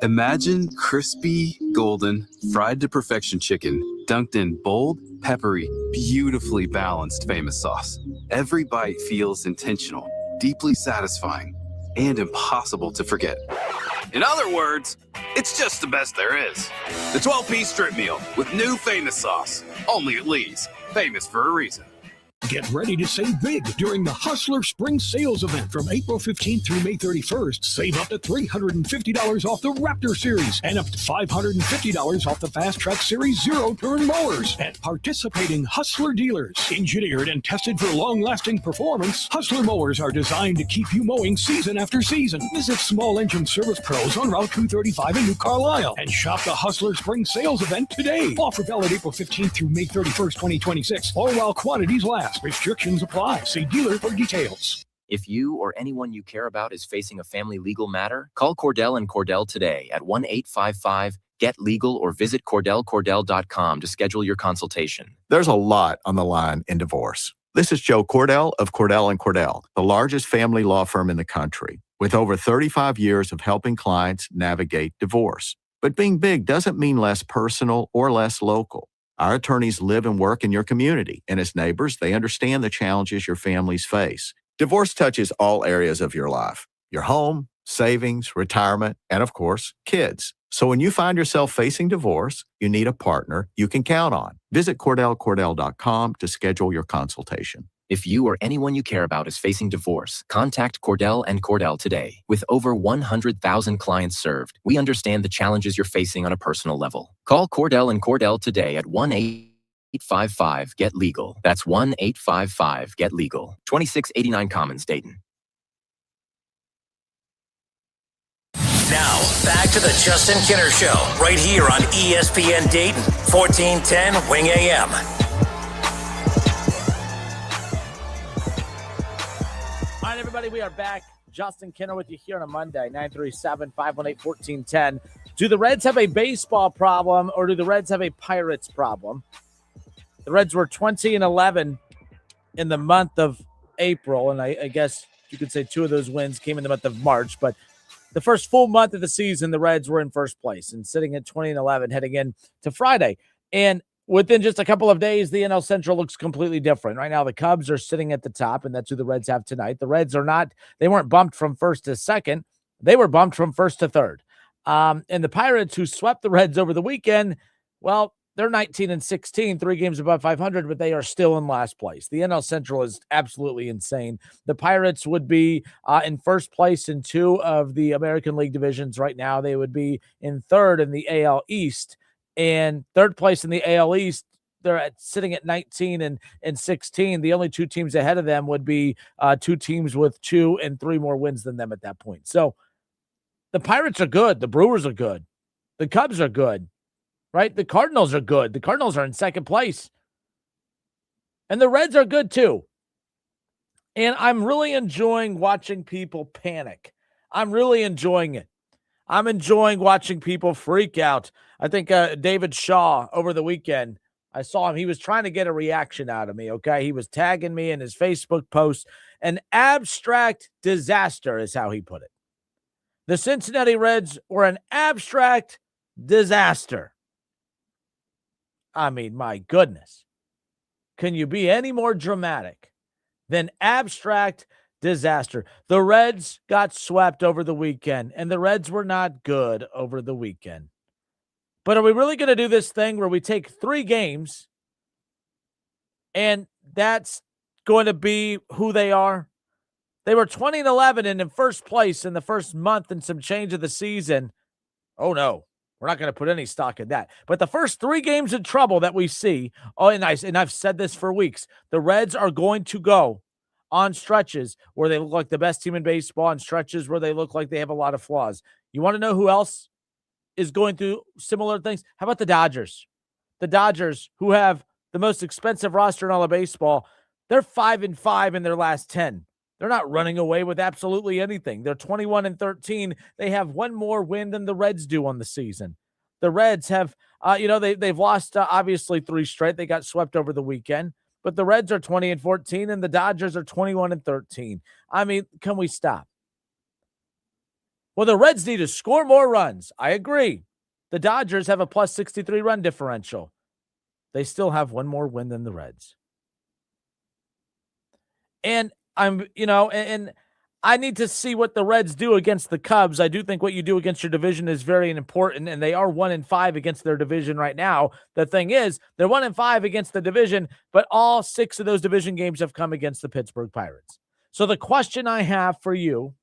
Imagine crispy, golden, fried to perfection chicken dunked in bold, peppery, beautifully balanced famous sauce. Every bite feels intentional, deeply satisfying, and impossible to forget. In other words, it's just the best there is. The 12-piece strip meal with new famous sauce. Only at Lee's. Famous for a reason. Get ready to save big during the Hustler Spring Sales Event from April 15th through May 31st. Save up to $350 off the Raptor Series and up to $550 off the Fast Track Series zero-turn mowers at participating Hustler dealers. Engineered and tested for long-lasting performance, Hustler mowers are designed to keep you mowing season after season. Visit Small Engine Service Pros on Route 235 in New Carlisle and shop the Hustler Spring Sales Event today. Offer valid April 15th through May 31st, 2026, or while quantities last. Restrictions apply. See dealer for details. If you or anyone you care about is facing a family legal matter, call Cordell and Cordell today at 1-855-GET-LEGAL or visit CordellCordell.com to schedule your consultation. There's a lot on the line in divorce. This is Joe Cordell of Cordell & Cordell, the largest family law firm in the country, with over 35 years of helping clients navigate divorce. But being big doesn't mean less personal or less local. Our attorneys live and work in your community, and as neighbors, they understand the challenges your families face. Divorce touches all areas of your life: your home, savings, retirement, and of course, kids. So when you find yourself facing divorce, you need a partner you can count on. Visit CordellCordell.com to schedule your consultation. If you or anyone you care about is facing divorce, contact Cordell and Cordell today. With over 100,000 clients served, we understand the challenges you're facing on a personal level. Call Cordell and Cordell today at 1-855-GET-LEGAL. That's 1-855-GET-LEGAL. 2689 Commons, Dayton. Now, back to the Justin Kinner Show, right here on ESPN Dayton, 1410 Wing AM. All right, everybody, we are back. Justin Kinner with you here on a Monday, 937-518-1410. Do the Reds have a baseball problem, or do the Reds have a Pirates problem? The Reds were 20-11 in the month of April, and I guess you could say two of those wins came in the month of March, but the first full month of the season, the Reds were in first place and sitting at 20-11 heading into Friday. And within just a couple of days, the NL Central looks completely different. Right now, the Cubs are sitting at the top, and that's who the Reds have tonight. The Reds they weren't bumped from first to second. They were bumped from first to third. And the Pirates, who swept the Reds over the weekend, well, they're 19-16, 3 games above 500, but they are still in last place. The NL Central is absolutely insane. The Pirates would be in first place in 2 of the American League divisions right now. They would be in third in the AL East. And third place in the AL East, they're sitting at 19 and 16. The only 2 teams ahead of them would be 2 teams with 2 and 3 more wins than them at that point. So the Pirates are good. The Brewers are good. The Cubs are good, right? The Cardinals are good. The Cardinals are in second place. And the Reds are good too. And I'm really enjoying watching people panic. I'm really enjoying it. I'm enjoying watching people freak out. I think David Shaw over the weekend, I saw him. He was trying to get a reaction out of me, okay? He was tagging me in his Facebook post. An abstract disaster is how he put it. The Cincinnati Reds were an abstract disaster. I mean, my goodness. Can you be any more dramatic than abstract disaster? The Reds got swept over the weekend, and the Reds were not good over the weekend. But are we really going to do this thing where we take 3 games and that's going to be who they are? They were 20-11 and in first place in the first month and some change of the season. Oh, no. We're not going to put any stock in that. But the first 3 games of trouble that we see, and I've said this for weeks, the Reds are going to go on stretches where they look like the best team in baseball and stretches where they look like they have a lot of flaws. You want to know who else is going through similar things? How about the Dodgers? The Dodgers, who have the most expensive roster in all of baseball, they're 5-5 in their last 10. They're not running away with absolutely anything. They're 21-13. They have 1 more win than the Reds do on the season. The Reds have, they've lost obviously 3 straight. They got swept over the weekend, but the Reds are 20-14 and the Dodgers are 21-13. I mean, can we stop? Well, the Reds need to score more runs. I agree. The Dodgers have a plus 63 run differential. They still have one more win than the Reds. And and I need to see what the Reds do against the Cubs. I do think what you do against your division is very important, and they are 1-5 against their division right now. The thing is, they're 1-5 against the division, but all 6 of those division games have come against the Pittsburgh Pirates. So the question I have for you,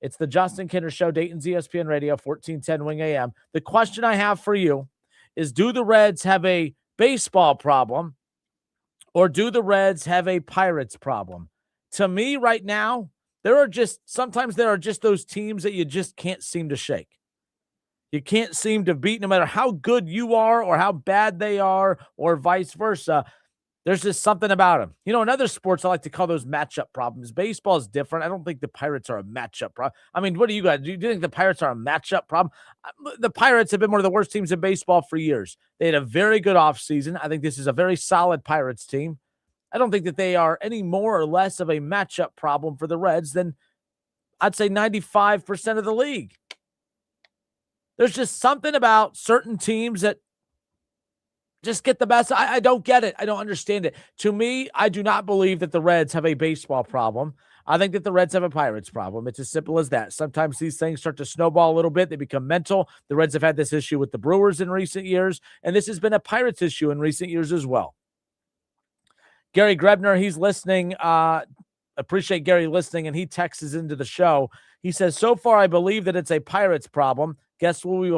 it's the Justin Kinner Show, Dayton's ESPN Radio, 1410 Wing AM. The question I have for you is, do the Reds have a baseball problem, or do the Reds have a Pirates problem? To me right now, sometimes there are just those teams that you just can't seem to shake. You can't seem to beat no matter how good you are or how bad they are or vice versa. There's just something about them. In other sports, I like to call those matchup problems. Baseball is different. I don't think the Pirates are a matchup problem. I mean, what do you guys do? Do you think the Pirates are a matchup problem? The Pirates have been one of the worst teams in baseball for years. They had a very good offseason. I think this is a very solid Pirates team. I don't think that they are any more or less of a matchup problem for the Reds than I'd say 95% of the league. There's just something about certain teams that just get the best. I don't get it. I don't understand it. To me, I do not believe that the Reds have a baseball problem. I think that the Reds have a Pirates problem. It's as simple as that. Sometimes these things start to snowball a little bit. They become mental. The Reds have had this issue with the Brewers in recent years, and this has been a Pirates issue in recent years as well. Gary Grebner, he's listening. Appreciate Gary listening, and he texts into the show. He says, so far, I believe that it's a Pirates problem. Guess we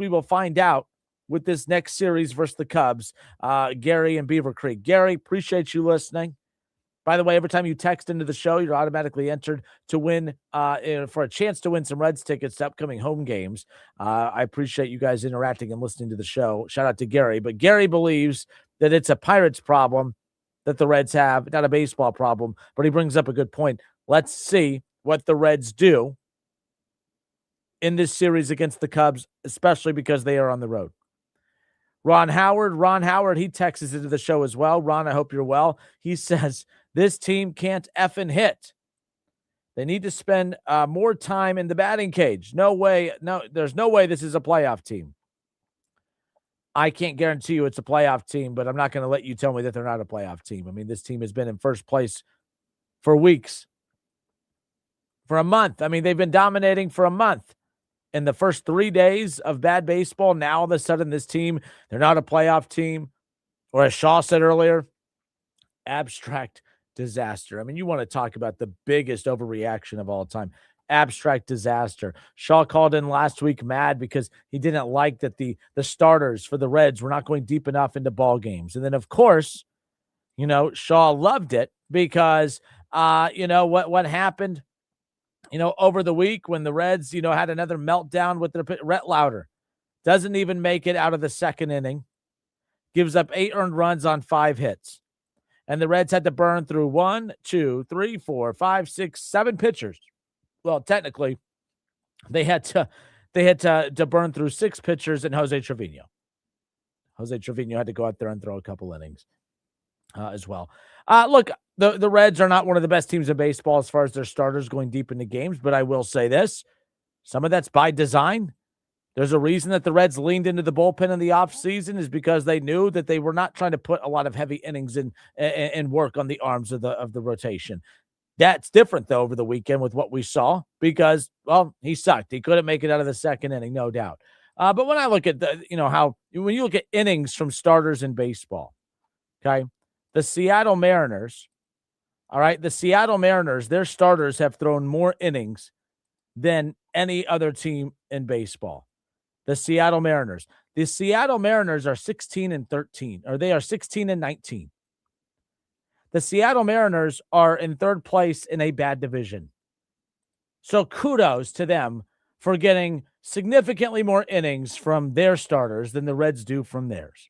will find out with this next series versus the Cubs. Gary in Beaver Creek. Gary, appreciate you listening. By the way, every time you text into the show, you're automatically entered to win for a chance to win some Reds tickets to upcoming home games. I appreciate you guys interacting and listening to the show. Shout out to Gary. But Gary believes that it's a Pirates problem that the Reds have, not a baseball problem, but he brings up a good point. Let's see what the Reds do in this series against the Cubs, especially because they are on the road. Ron Howard, he texts into the show as well. Ron, I hope you're well. He says, this team can't effing hit. They need to spend more time in the batting cage. No way. No, there's no way this is a playoff team. I can't guarantee you it's a playoff team, but I'm not going to let you tell me that they're not a playoff team. I mean, this team has been in first place for weeks, for a month. I mean, they've been dominating for a month. In the first 3 days of bad baseball, now all of a sudden this team, they're not a playoff team. Or as Shaw said earlier, abstract disaster. I mean, you want to talk about the biggest overreaction of all time. Abstract disaster. Shaw called in last week mad because he didn't like that the starters for the Reds were not going deep enough into ball games. And then, of course, Shaw loved it because, what happened, over the week when the Reds, had another meltdown with their Rhett Lauder. Doesn't even make it out of the second inning. Gives up 8 earned runs on 5 hits. And the Reds had to burn through 1, 2, 3, 4, 5, 6, 7 pitchers. Well, technically, they had to burn through 6 pitchers and Jose Trevino. Jose Trevino had to go out there and throw a couple innings as well. Look, the Reds are not one of the best teams in baseball as far as their starters going deep into games, but I will say this. Some of that's by design. There's a reason that the Reds leaned into the bullpen in the offseason is because they knew that they were not trying to put a lot of heavy innings in and work on the arms of the rotation. That's different, though, over the weekend with what we saw because, well, he sucked. He couldn't make it out of the second inning, no doubt. But when I look at when you look at innings from starters in baseball, okay, the Seattle Mariners, all right, their starters have thrown more innings than any other team in baseball. The Seattle Mariners are 16-13, or they are 16-19. The Seattle Mariners are in third place in a bad division. So kudos to them for getting significantly more innings from their starters than the Reds do from theirs.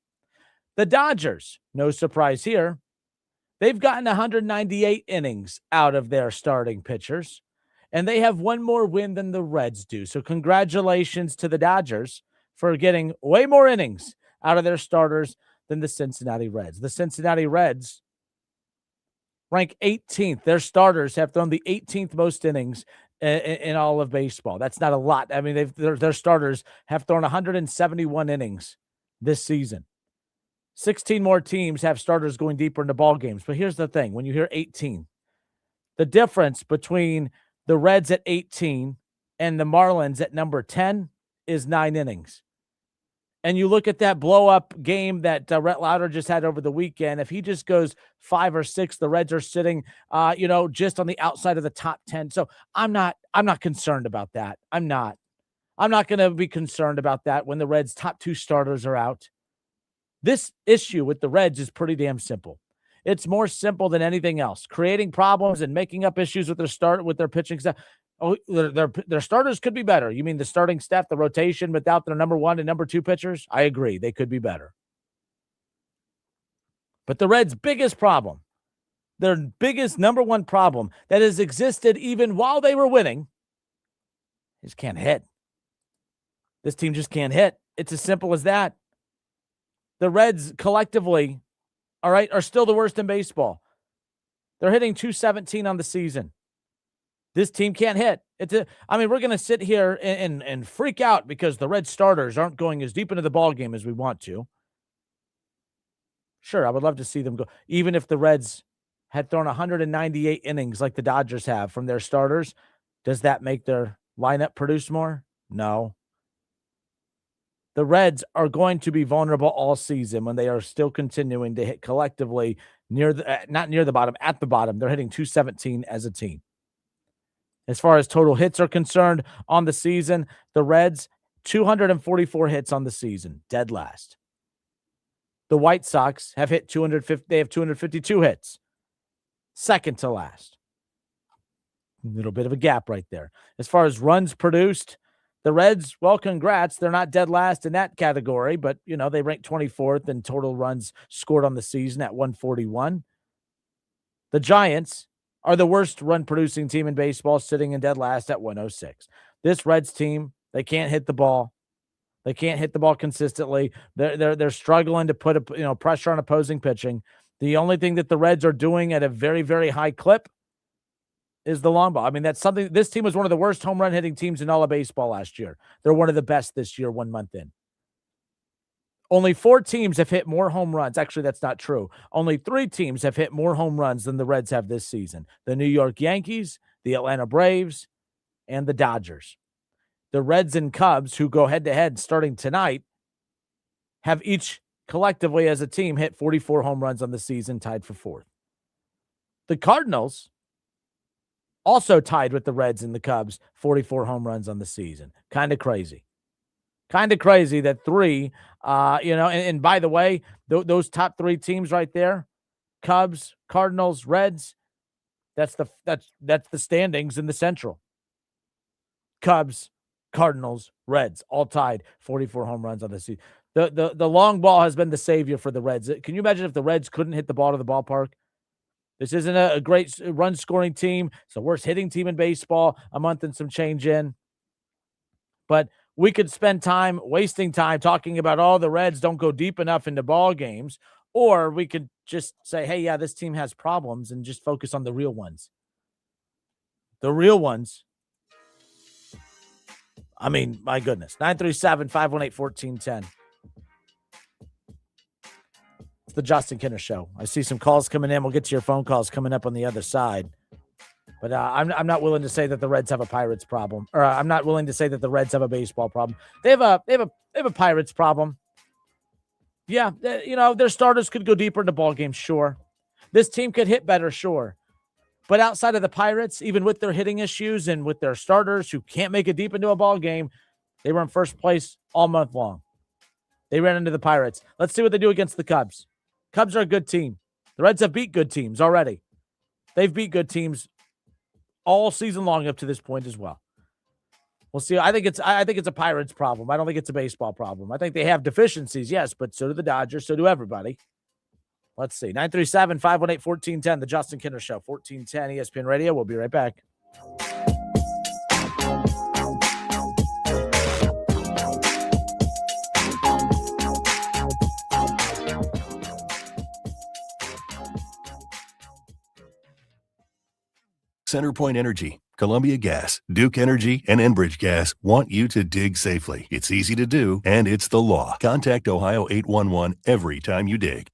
The Dodgers, no surprise here, they've gotten 198 innings out of their starting pitchers, and they have one more win than the Reds do. So congratulations to the Dodgers for getting way more innings out of their starters than the Cincinnati Reds. The Cincinnati Reds rank 18th. Their starters have thrown the 18th most innings in all of baseball. That's not a lot. I mean, their starters have thrown 171 innings this season. 16 more teams have starters going deeper into ball games. But here's the thing. When you hear 18, the difference between the Reds at 18 and the Marlins at number 10 is 9 innings. And you look at that blow-up game that Rhett Lauder just had over the weekend. If he just goes 5 or 6, the Reds are sitting, just on the outside of the top 10. So I'm not concerned about that. I'm not going to be concerned about that when the Reds' top 2 starters are out. This issue with the Reds is pretty damn simple. It's more simple than anything else. Creating problems and making up issues with their pitching staff. Oh, their starters could be better. You mean the starting staff, the rotation without their number 1 and number 2 pitchers? I agree. They could be better. But the Reds' biggest problem, their biggest number 1 problem that has existed even while they were winning, is can't hit. This team just can't hit. It's as simple as that. The Reds collectively, all right, are still the worst in baseball. They're hitting .217 on the season. This team can't hit. We're going to sit here and freak out because the Red starters aren't going as deep into the ball game as we want to. Sure, I would love to see them go. Even if the Reds had thrown 198 innings like the Dodgers have from their starters, does that make their lineup produce more? No. The Reds are going to be vulnerable all season when they are still continuing to hit collectively not near the bottom, at the bottom. They're hitting .217 as a team. As far as total hits are concerned on the season, the Reds, 244 hits on the season, dead last. The White Sox have hit 250. They have 252 hits, second to last. A little bit of a gap right there. As far as runs produced, the Reds, well, congrats. They're not dead last in that category, but, they rank 24th in total runs scored on the season at 141. The Giants are the worst run-producing team in baseball, sitting in dead last at 106. This Reds team, they can't hit the ball. They can't hit the ball consistently. They're struggling to put pressure on opposing pitching. The only thing that the Reds are doing at a very, very high clip is the long ball. I mean, that's something. This team was one of the worst home run hitting teams in all of baseball last year. They're one of the best this year, 1 month in. Only 4 teams have hit more home runs. Actually, that's not true. Only 3 teams have hit more home runs than the Reds have this season. The New York Yankees, the Atlanta Braves, and the Dodgers. The Reds and Cubs, who go head-to-head starting tonight, have each collectively as a team hit 44 home runs on the season, tied for 4th. The Cardinals, also tied with the Reds and the Cubs, 44 home runs on the season. Kind of crazy. Kind of crazy that 3, and by the way, those top 3 teams right there, Cubs, Cardinals, Reds, that's the standings in the Central. Cubs, Cardinals, Reds, all tied, 44 home runs on the season. The long ball has been the savior for the Reds. Can you imagine if the Reds couldn't hit the ball to the ballpark? This isn't a great run-scoring team. It's the worst hitting team in baseball, a month and some change in. But we could spend time wasting time talking about, the Reds don't go deep enough into ball games, or we could just say, hey, yeah, this team has problems, and just focus on the real ones. The real ones. I mean, my goodness. 937-518-1410. It's the Justin Kinner Show. I see some calls coming in. We'll get to your phone calls coming up on the other side. But I'm not willing to say that the Reds have a Pirates problem, or I'm not willing to say that the Reds have a baseball problem. They have a Pirates problem. Yeah, their starters could go deeper into ball games, sure. This team could hit better, sure. But outside of the Pirates, even with their hitting issues and with their starters who can't make it deep into a ball game, they were in first place all month long. They ran into the Pirates. Let's see what they do against the Cubs. Cubs are a good team. The Reds have beat good teams already. They've beat good teams all season long up to this point as well. We'll see. I think it's a Pirates problem. I don't think it's a baseball problem. I think they have deficiencies, yes, but so do the Dodgers, so do everybody. Let's see. 937-518-1410, the Justin Kinner Show, 1410 ESPN Radio. We'll be right back. CenterPoint Energy, Columbia Gas, Duke Energy, and Enbridge Gas want you to dig safely. It's easy to do, and it's the law. Contact Ohio 811 every time you dig.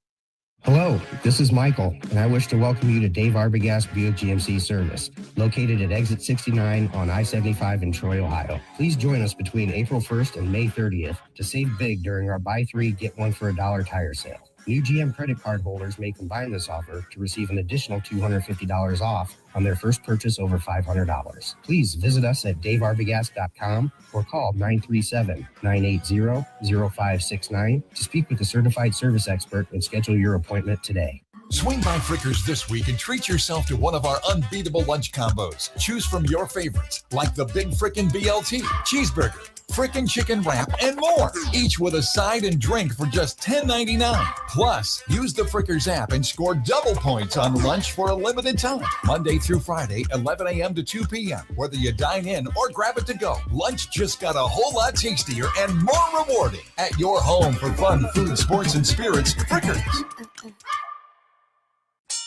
Hello, this is Michael, and I wish to welcome you to Dave Arbogast Buick GMC service, located at exit 69 on I-75 in Troy, Ohio. Please join us between April 1st and May 30th to save big during our buy three, get one for $1 tire sale. New GM credit card holders may combine this offer to receive an additional $250 off on their first purchase over $500. Please visit us at davearbogast.com or call 937-980-0569 to speak with a certified service expert and schedule your appointment today. Swing by Frickers this week and treat yourself to one of our unbeatable lunch combos. Choose from your favorites, like the Big Frickin' BLT, cheeseburger, frickin' chicken wrap, and more, each with a side and drink for just $10.99. Plus, use the Frickers app and score double points on lunch for a limited time. Monday through Friday, 11 a.m. to 2 p.m. Whether you dine in or grab it to go, lunch just got a whole lot tastier and more rewarding. At your home for fun, food, sports, and spirits, Frickers.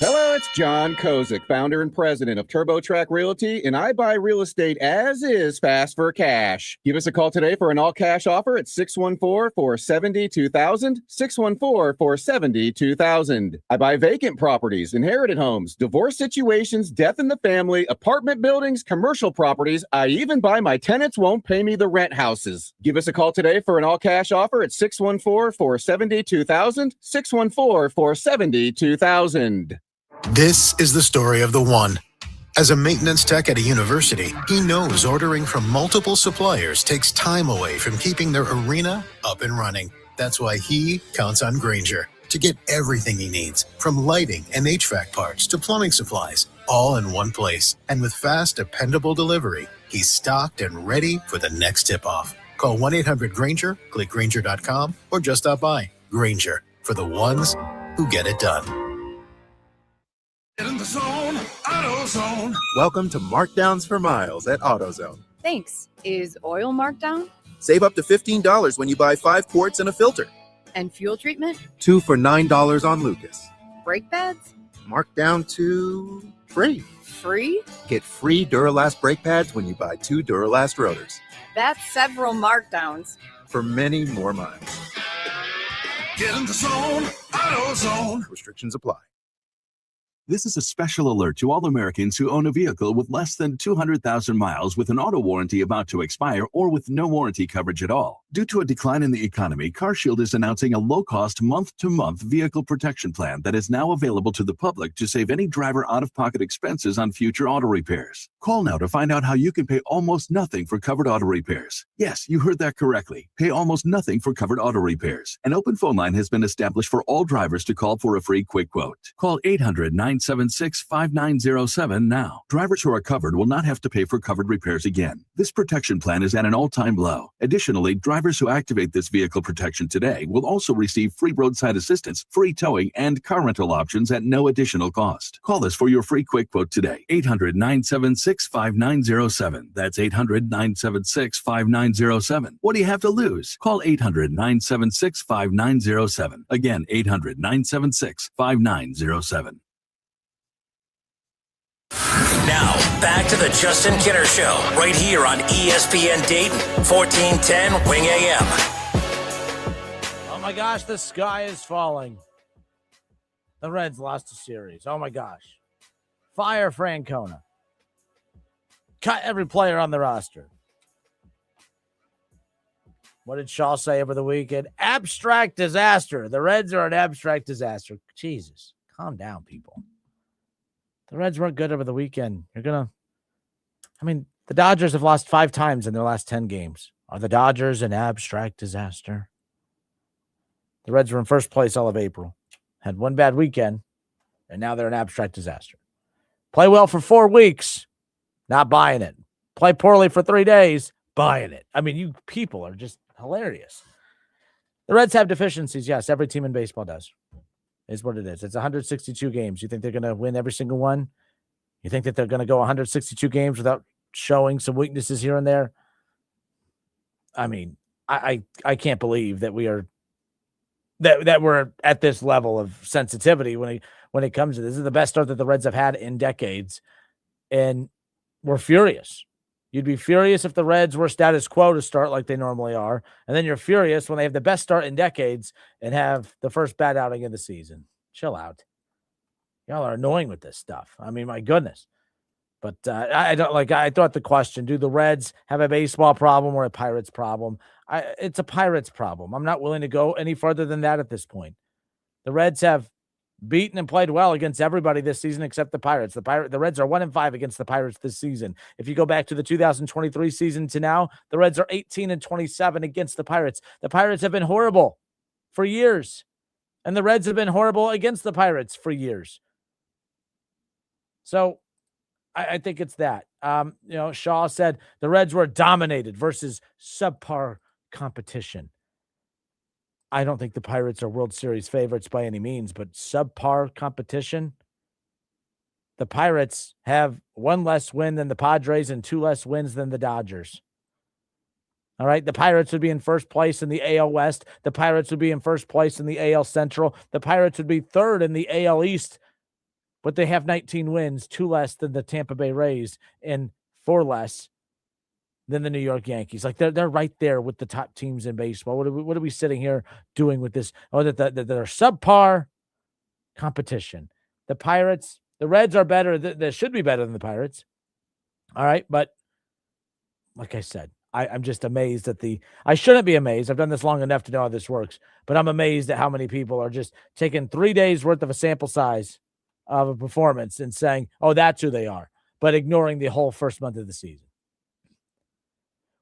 Hello, it's John Kozik, founder and president of TurboTrack Realty, and I buy real estate as is fast for cash. Give us a call today for an all-cash offer at 614-470-2000, 614-470-2000. I buy vacant properties, inherited homes, divorce situations, death in the family, apartment buildings, commercial properties. I even buy my tenants won't pay me the rent houses. Give us a call today for an all-cash offer at 614-470-2000, 614-470-2000. This is the story of the one. As a maintenance tech at a university, he knows ordering from multiple suppliers takes time away from keeping their arena up and running. That's why he counts on Grainger to get everything he needs, from lighting and HVAC parts to plumbing supplies, all in one place. And with fast, dependable delivery, he's stocked and ready for the next tip-off. Call 1-800-GRAINGER, click Grainger.com, or just stop by. Grainger, for the ones who get it done. Get in the zone, AutoZone. Welcome to Markdowns for Miles at AutoZone. Thanks. Is oil marked down? Save up to $15 when you buy 5 quarts and a filter. And fuel treatment? 2 for $9 on Lucas. Brake pads? Marked down to free. Free? Get free Duralast brake pads when you buy 2 Duralast rotors. That's several markdowns. For many more miles. Get in the zone, AutoZone. Restrictions apply. This is a special alert to all Americans who own a vehicle with less than 200,000 miles with an auto warranty about to expire or with no warranty coverage at all. Due to a decline in the economy, CarShield is announcing a low-cost month-to-month vehicle protection plan that is now available to the public to save any driver out-of-pocket expenses on future auto repairs. Call now to find out how you can pay almost nothing for covered auto repairs. Yes, you heard that correctly. Pay almost nothing for covered auto repairs. An open phone line has been established for all drivers to call for a free quick quote. Call 800-976-5907 now. Drivers who are covered will not have to pay for covered repairs again. This protection plan is at an all-time low. Additionally, drivers who activate this vehicle protection today will also receive free roadside assistance, free towing, and car rental options at no additional cost. Call us for your free quick quote today. 800-976-5907. That's 800-976-5907. What do you have to lose? Call 800-976-5907. Again, 800-976-5907. Now, back to the Justin Kinner Show, right here on ESPN Dayton, 1410 Wing AM. Oh my gosh, the sky is falling. The Reds lost a series. Oh my gosh. Fire Francona. Cut every player on the roster. What did Shaw say over the weekend? Abstract disaster. The Reds are an abstract disaster. Jesus, calm down, people. The Reds weren't good over the weekend. The Dodgers have lost 5 times in their last 10 games. Are the Dodgers an abstract disaster? The Reds were in first place all of April. Had one bad weekend, and now they're an abstract disaster. Play well for 4 weeks, not buying it. Play poorly for 3 days, buying it. I mean, you people are just hilarious. The Reds have deficiencies. Yes, every team in baseball does. Is what it is. It's 162 games. You think they're going to win every single one? You think that they're going to go 162 games without showing some weaknesses here and there? I mean, I can't believe that we are that we're at this level of sensitivity when it comes to this. This is the best start that the Reds have had in decades. And were furious. You'd be furious if the Reds were status quo to start like they normally are. And then you're furious when they have the best start in decades and have the first bad outing of the season. Chill out. Y'all are annoying with this stuff. I mean, my goodness. But I don't like. I thought the question: do the Reds have a baseball problem or a Pirates problem? It's a Pirates problem. I'm not willing to go any further than that at this point. The Reds have beaten and played well against everybody this season except the Pirates. The Reds are 1-5 against the Pirates this season. If you go back to the 2023 season to now, the Reds are 18-27 against the Pirates. The Pirates have been horrible for years, and the Reds have been horrible against the Pirates for years. So I think it's that. Shaw said the Reds were dominated versus subpar competition. I don't think the Pirates are World Series favorites by any means, but subpar competition. The Pirates have one less win than the Padres and two less wins than the Dodgers. All right. The Pirates would be in first place in the AL West. The Pirates would be in first place in the AL Central. The Pirates would be third in the AL East. But they have 19 wins, 2 less than the Tampa Bay Rays and 4 less than the New York Yankees. Like they're right there with the top teams in baseball. What are we sitting here doing with this? Oh, that they're subpar competition. The Pirates, the Reds are better. They should be better than the Pirates. All right, but like I said, I'm just amazed at I shouldn't be amazed. I've done this long enough to know how this works, but I'm amazed at how many people are just taking 3 days worth of a sample size of a performance and saying, oh, that's who they are, but ignoring the whole first month of the season.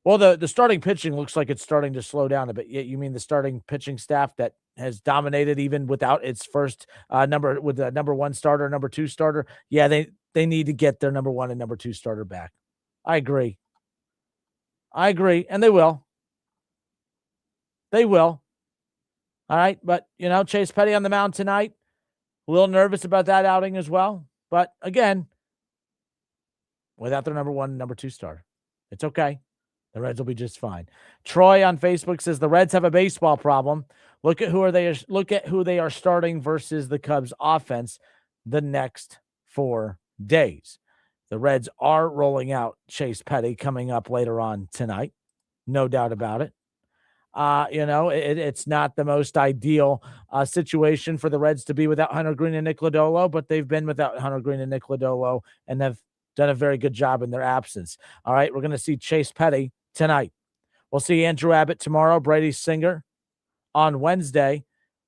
Well, the starting pitching looks like it's starting to slow down a bit. You mean the starting pitching staff that has dominated even without its first number one starter, number two starter? Yeah, they need to get their number one and number two starter back. I agree. And they will. They will. All right, but, Chase Petty on the mound tonight. A little nervous about that outing as well. But again, without their number one and number two starter, it's okay. The Reds will be just fine. Troy on Facebook says the Reds have a baseball problem. Look at who they are starting versus the Cubs offense the next 4 days. The Reds are rolling out Chase Petty coming up later on tonight. No doubt about it. It's not the most ideal situation for the Reds to be without Hunter Green and Nick Lodolo, but they've been without Hunter Green and Nick Lodolo and have done a very good job in their absence. All right, we're going to see Chase Petty tonight. We'll see Andrew Abbott tomorrow, Brady Singer on Wednesday.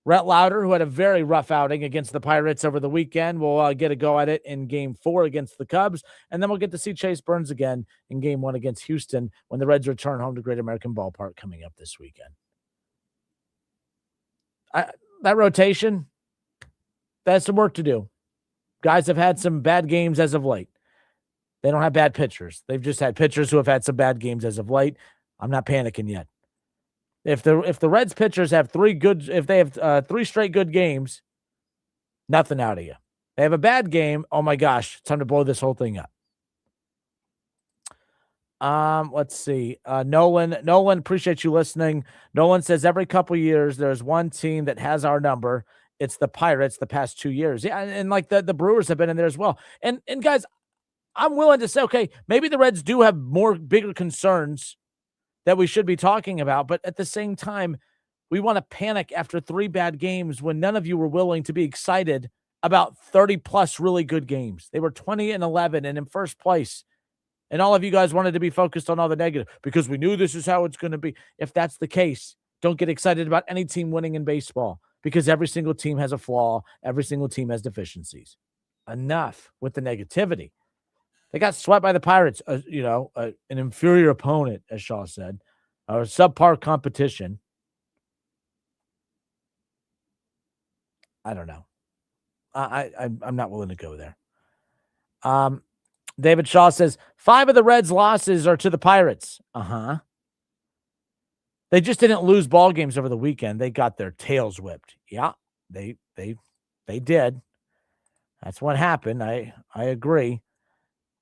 Rhett Lauder, who had a very rough outing against the Pirates over the weekend, will get a go at it in Game 4 against the Cubs. And then we'll get to see Chase Burns again in Game 1 against Houston when the Reds return home to Great American Ballpark coming up this weekend. That rotation, that's some work to do. Guys have had some bad games as of late. They don't have bad pitchers. They've just had pitchers who have had some bad games as of late. I'm not panicking yet. If the Reds pitchers have three straight good games, nothing out of you. They have a bad game. Oh my gosh, it's time to blow this whole thing up. Let's see. Nolan, appreciate you listening. Nolan says every couple years there's one team that has our number. It's the Pirates the past 2 years. Yeah, and like the Brewers have been in there as well. And guys, I'm willing to say, okay, maybe the Reds do have bigger concerns that we should be talking about, but at the same time, we want to panic after 3 bad games when none of you were willing to be excited about 30 plus really good games. They were 20-11 and in first place. And all of you guys wanted to be focused on all the negative because we knew this is how it's going to be. If that's the case, don't get excited about any team winning in baseball because every single team has a flaw. Every single team has deficiencies. Enough with the negativity. They got swept by the Pirates, an inferior opponent, as Shaw said, or subpar competition. I don't know. I'm not willing to go there. David Shaw says 5 of the Reds' losses are to the Pirates. They just didn't lose ball games over the weekend. They got their tails whipped. Yeah, they did. That's what happened. I agree.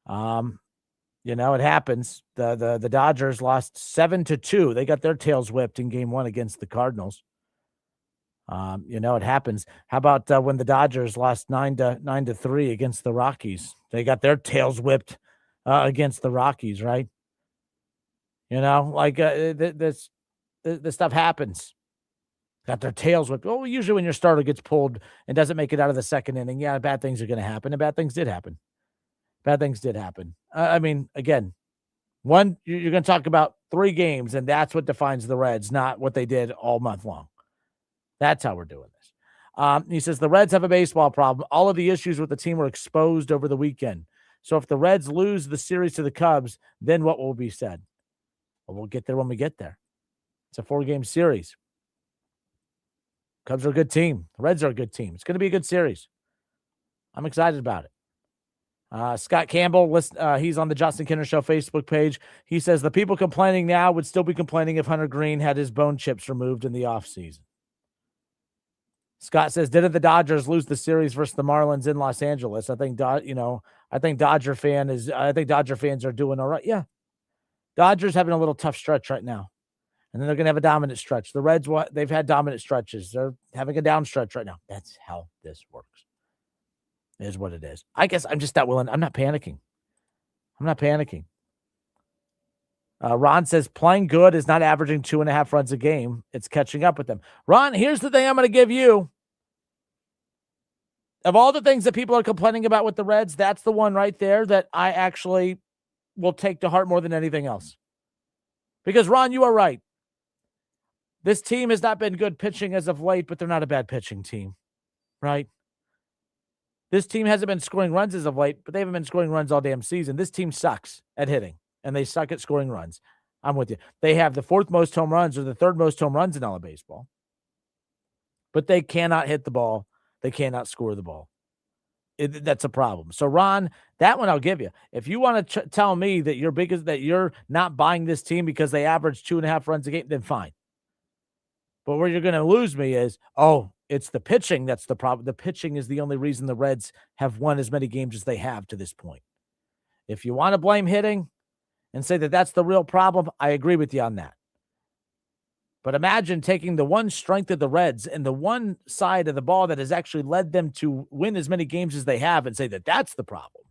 It happens. The Dodgers lost 7-2. They got their tails whipped in Game 1 against the Cardinals. It happens. How about when the Dodgers lost 9-3 against the Rockies? They got their tails whipped against the Rockies, right? This stuff happens. Got their tails whipped. Well, usually when your starter gets pulled and doesn't make it out of the second inning, yeah, bad things are going to happen, and bad things did happen. Bad things did happen. Again, you're going to talk about 3 games, and that's what defines the Reds, not what they did all month long. That's how we're doing this. He says the Reds have a baseball problem. All of the issues with the team were exposed over the weekend. So if the Reds lose the series to the Cubs, then what will be said? Well, we'll get there when we get there. It's a 4-game series. Cubs are a good team. The Reds are a good team. It's going to be a good series. I'm excited about it. Scott Campbell, he's on the Justin Kinner Show Facebook page. He says the people complaining now would still be complaining if Hunter Green had his bone chips removed in the offseason. Scott says, didn't the Dodgers lose the series versus the Marlins in Los Angeles? I think Dodger fans are doing all right. Yeah. Dodgers having a little tough stretch right now. And then they're going to have a dominant stretch. The Reds, they've had dominant stretches. They're having a down stretch right now. That's how this works. It is what it is. I guess I'm just not willing. I'm not panicking. Ron says playing good is not averaging 2.5 runs a game. It's catching up with them. Ron, here's the thing I'm going to give you. Of all the things that people are complaining about with the Reds, that's the one right there that I actually will take to heart more than anything else. Because, Ron, you are right. This team has not been good pitching as of late, but they're not a bad pitching team, right? This team hasn't been scoring runs as of late, but they haven't been scoring runs all damn season. This team sucks at hitting, and they suck at scoring runs. I'm with you. They have the 4th most home runs or the 3rd most home runs in all of baseball, but they cannot hit the ball. They cannot score the ball. That's a problem. So, Ron, that one I'll give you. If you want to tell me that you're not buying this team because they average 2.5 runs a game, then fine. But where you're going to lose me is, it's the pitching that's the problem. The pitching is the only reason the Reds have won as many games as they have to this point. If you want to blame hitting and say that that's the real problem, I agree with you on that. But imagine taking the one strength of the Reds and the one side of the ball that has actually led them to win as many games as they have and say that that's the problem.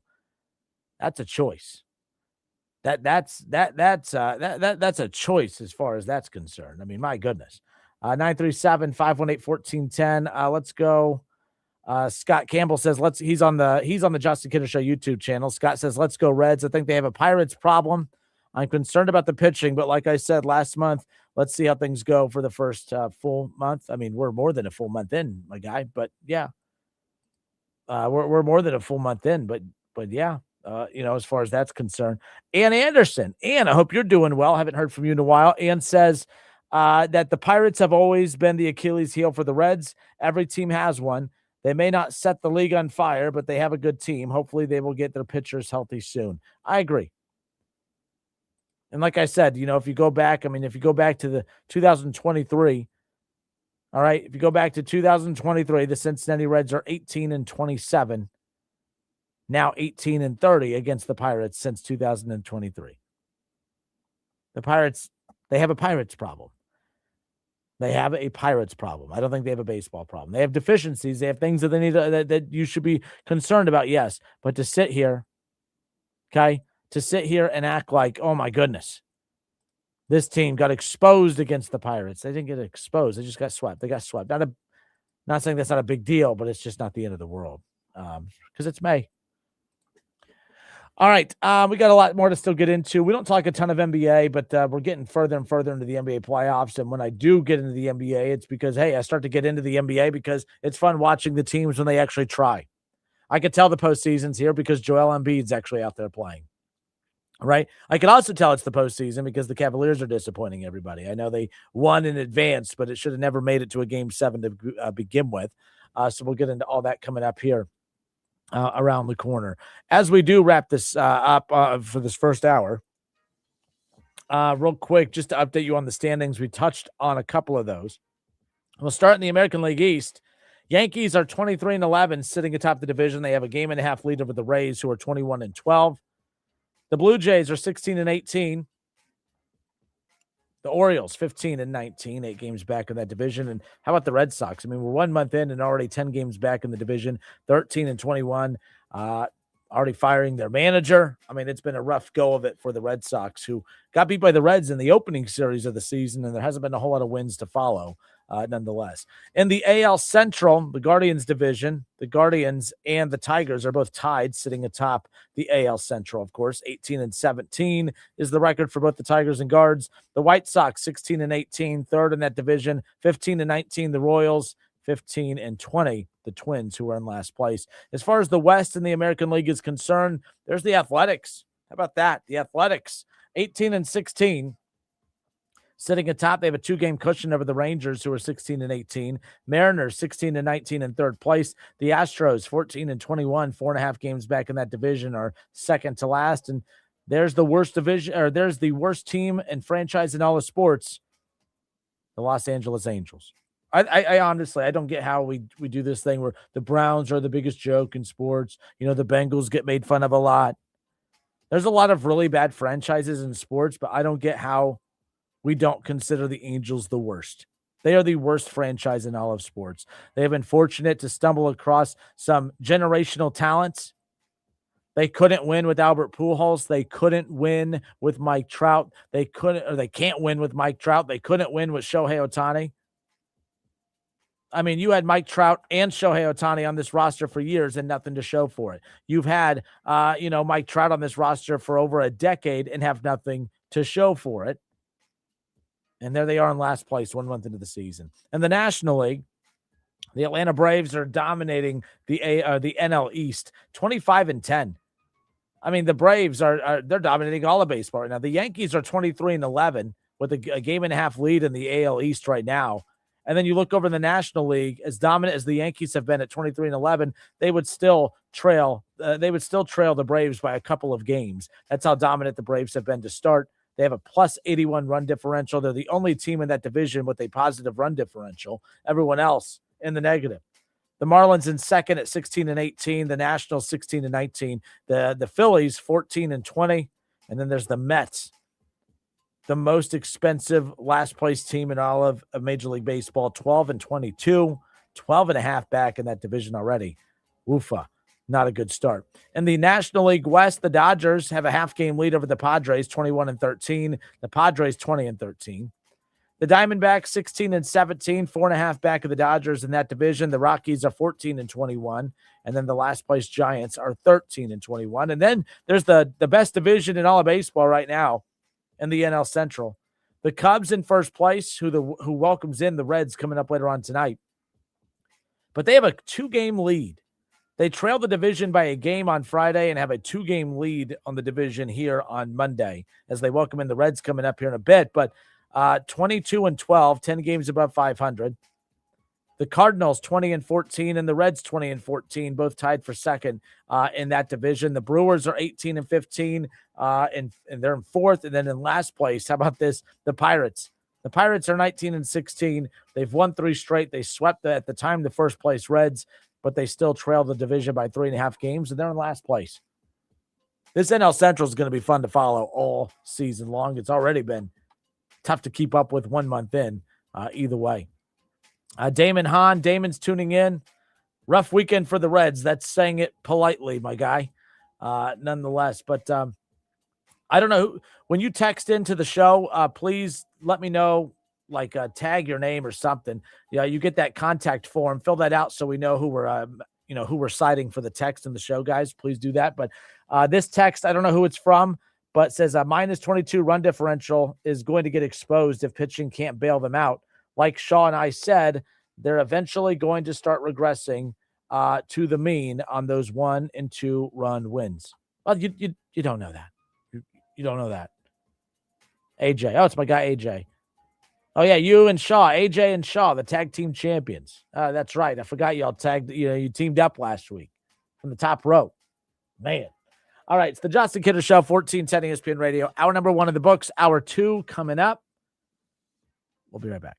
That's a choice. That's a choice as far as that's concerned. I mean, my goodness. 937-518-1410. Let's go. Scott Campbell says he's on the Justin Kinner Show YouTube channel. Scott says, let's go Reds. I think they have a Pirates problem. I'm concerned about the pitching, but like I said last month, let's see how things go for the first full month. I mean, we're more than a full month in, my guy, but yeah. We're more than a full month in, but yeah. As far as that's concerned. Ann Anderson. Ann, I hope you're doing well. I haven't heard from you in a while. Ann says that the Pirates have always been the Achilles heel for the Reds. Every team has one. They may not set the league on fire, but they have a good team. Hopefully they will get their pitchers healthy soon. I agree. And like I said, if you go back to the 2023, all right, if you go back to 2023, the Cincinnati Reds are 18-27. Now 18-30 against the Pirates since 2023. The Pirates, they have a Pirates problem. They have a Pirates problem. I don't think they have a baseball problem. They have deficiencies. They have things that they need that you should be concerned about, yes. But to sit here, and act like, oh my goodness, this team got exposed against the Pirates. They didn't get exposed. They just got swept. They got swept. Not saying that's not a big deal, but it's just not the end of the world because it's May. All right, we got a lot more to still get into. We don't talk a ton of NBA, but we're getting further and further into the NBA playoffs. And when I do get into the NBA, it's because, hey, I start to get into the NBA because it's fun watching the teams when they actually try. I could tell the postseason's here because Joel Embiid's actually out there playing. Right. I could also tell it's the postseason because the Cavaliers are disappointing everybody. I know they won in advance, but it should have never made it to a game 7 to begin with. So we'll get into all that coming up here around the corner. As we do wrap this up for this first hour, real quick, just to update you on the standings. We touched on a couple of those. We'll start in the American League East. Yankees are 23-11, sitting atop the division. They have a 1.5 lead over the Rays, who are 21-12. The Blue Jays are 16-18. The Orioles 15-19, 8 games back in that division. And how about the Red Sox? I mean, we're 1 month in and already 10 games back in the division, 13-21. already firing their manager. I mean, it's been a rough go of it for the Red Sox, who got beat by the Reds in the opening series of the season, and there hasn't been a whole lot of wins to follow, nonetheless. In the AL Central, the Guardians division, the Guardians and the Tigers are both tied, sitting atop the AL Central, of course. 18-17 is the record for both the Tigers and Guards. The White Sox, 16-18, third in that division. 15-19, the Royals. 15-20, the Twins, who are in last place. As far as the West in the American League is concerned, there's the Athletics. How about that? The Athletics, 18-16, sitting atop. They have a 2-game cushion over the Rangers, who are 16-18. Mariners, 16-19 in third place. The Astros, 14-21, 4.5 games back in that division, are second to last. And there's the worst division, or there's the worst team and franchise in all of sports, the Los Angeles Angels. I honestly, I don't get how we do this thing where the Browns are the biggest joke in sports. You know, the Bengals get made fun of a lot. There's a lot of really bad franchises in sports, but I don't get how we don't consider the Angels the worst. They are the worst franchise in all of sports. They have been fortunate to stumble across some generational talents. They couldn't win with Albert Pujols. They couldn't win with Mike Trout. They can't win with Mike Trout. They couldn't win with Shohei Ohtani. I mean, you had Mike Trout and Shohei Ohtani on this roster for years and nothing to show for it. You've had, Mike Trout on this roster for over a decade and have nothing to show for it. And there they are in last place 1 month into the season. In the National League, the Atlanta Braves are dominating the NL East, 25-10. I mean, the Braves they're dominating all of baseball right now. The Yankees are 23-11 with a game and a half lead in the AL East right now. And then you look over in the National League, as dominant as the Yankees have been at 23-11, they would still trail the Braves by a couple of games. That's how dominant the Braves have been to start. They have a plus 81 run differential. They're the only team in that division with a positive run differential. Everyone else in the negative. The Marlins in second at 16-18. The Nationals 16-19. The Phillies 14-20. And then there's the Mets, the most expensive last place team in all of Major League Baseball, 12-22, 12.5 back in that division already. Woofa, not a good start. In the National League West, the Dodgers have a half-game lead over the Padres, 21-13. The Padres 20-13. The Diamondbacks 16-17, 4.5 back of the Dodgers in that division. The Rockies are 14-21, and then the last place Giants are 13-21. And then there's the best division in all of baseball right now, in the NL Central. The Cubs in first place, who welcomes in the Reds coming up later on tonight. But they have a 2-game lead. They trail the division by a game on Friday and have a 2-game lead on the division here on Monday as they welcome in the Reds coming up here in a bit. But 22-12, 10 games above 500. The Cardinals 20-14 and the Reds 20-14, both tied for second in that division. The Brewers are 18-15 and they're in fourth. And then in last place, how about this? The Pirates. The Pirates are 19-16. They've won 3 straight. They swept at the time the first place Reds, but they still trail the division by 3.5 games, and they're in last place. This NL Central is going to be fun to follow all season long. It's already been tough to keep up with 1 month in, either way. Damon Hahn, Damon's tuning in. Rough weekend for the Reds. That's saying it politely, my guy, nonetheless. But I don't know. When you text into the show, please let me know, tag your name or something. Yeah, you get that contact form. Fill that out so we know who we're citing for the text in the show, guys. Please do that. But this text, I don't know who it's from, but it says minus 22 run differential is going to get exposed if pitching can't bail them out. Like Shaw and I said, they're eventually going to start regressing to the mean on those 1 and 2 run wins. Well, you don't know that. You don't know that. AJ. Oh, it's my guy AJ. Oh yeah, you and Shaw, AJ and Shaw, the tag team champions. That's right. I forgot y'all tagged. You teamed up last week from the top row. Man. All right, it's the Justin Kidder Show, 1410 ESPN Radio. Hour number 1 of the books. Hour 2 coming up. We'll be right back.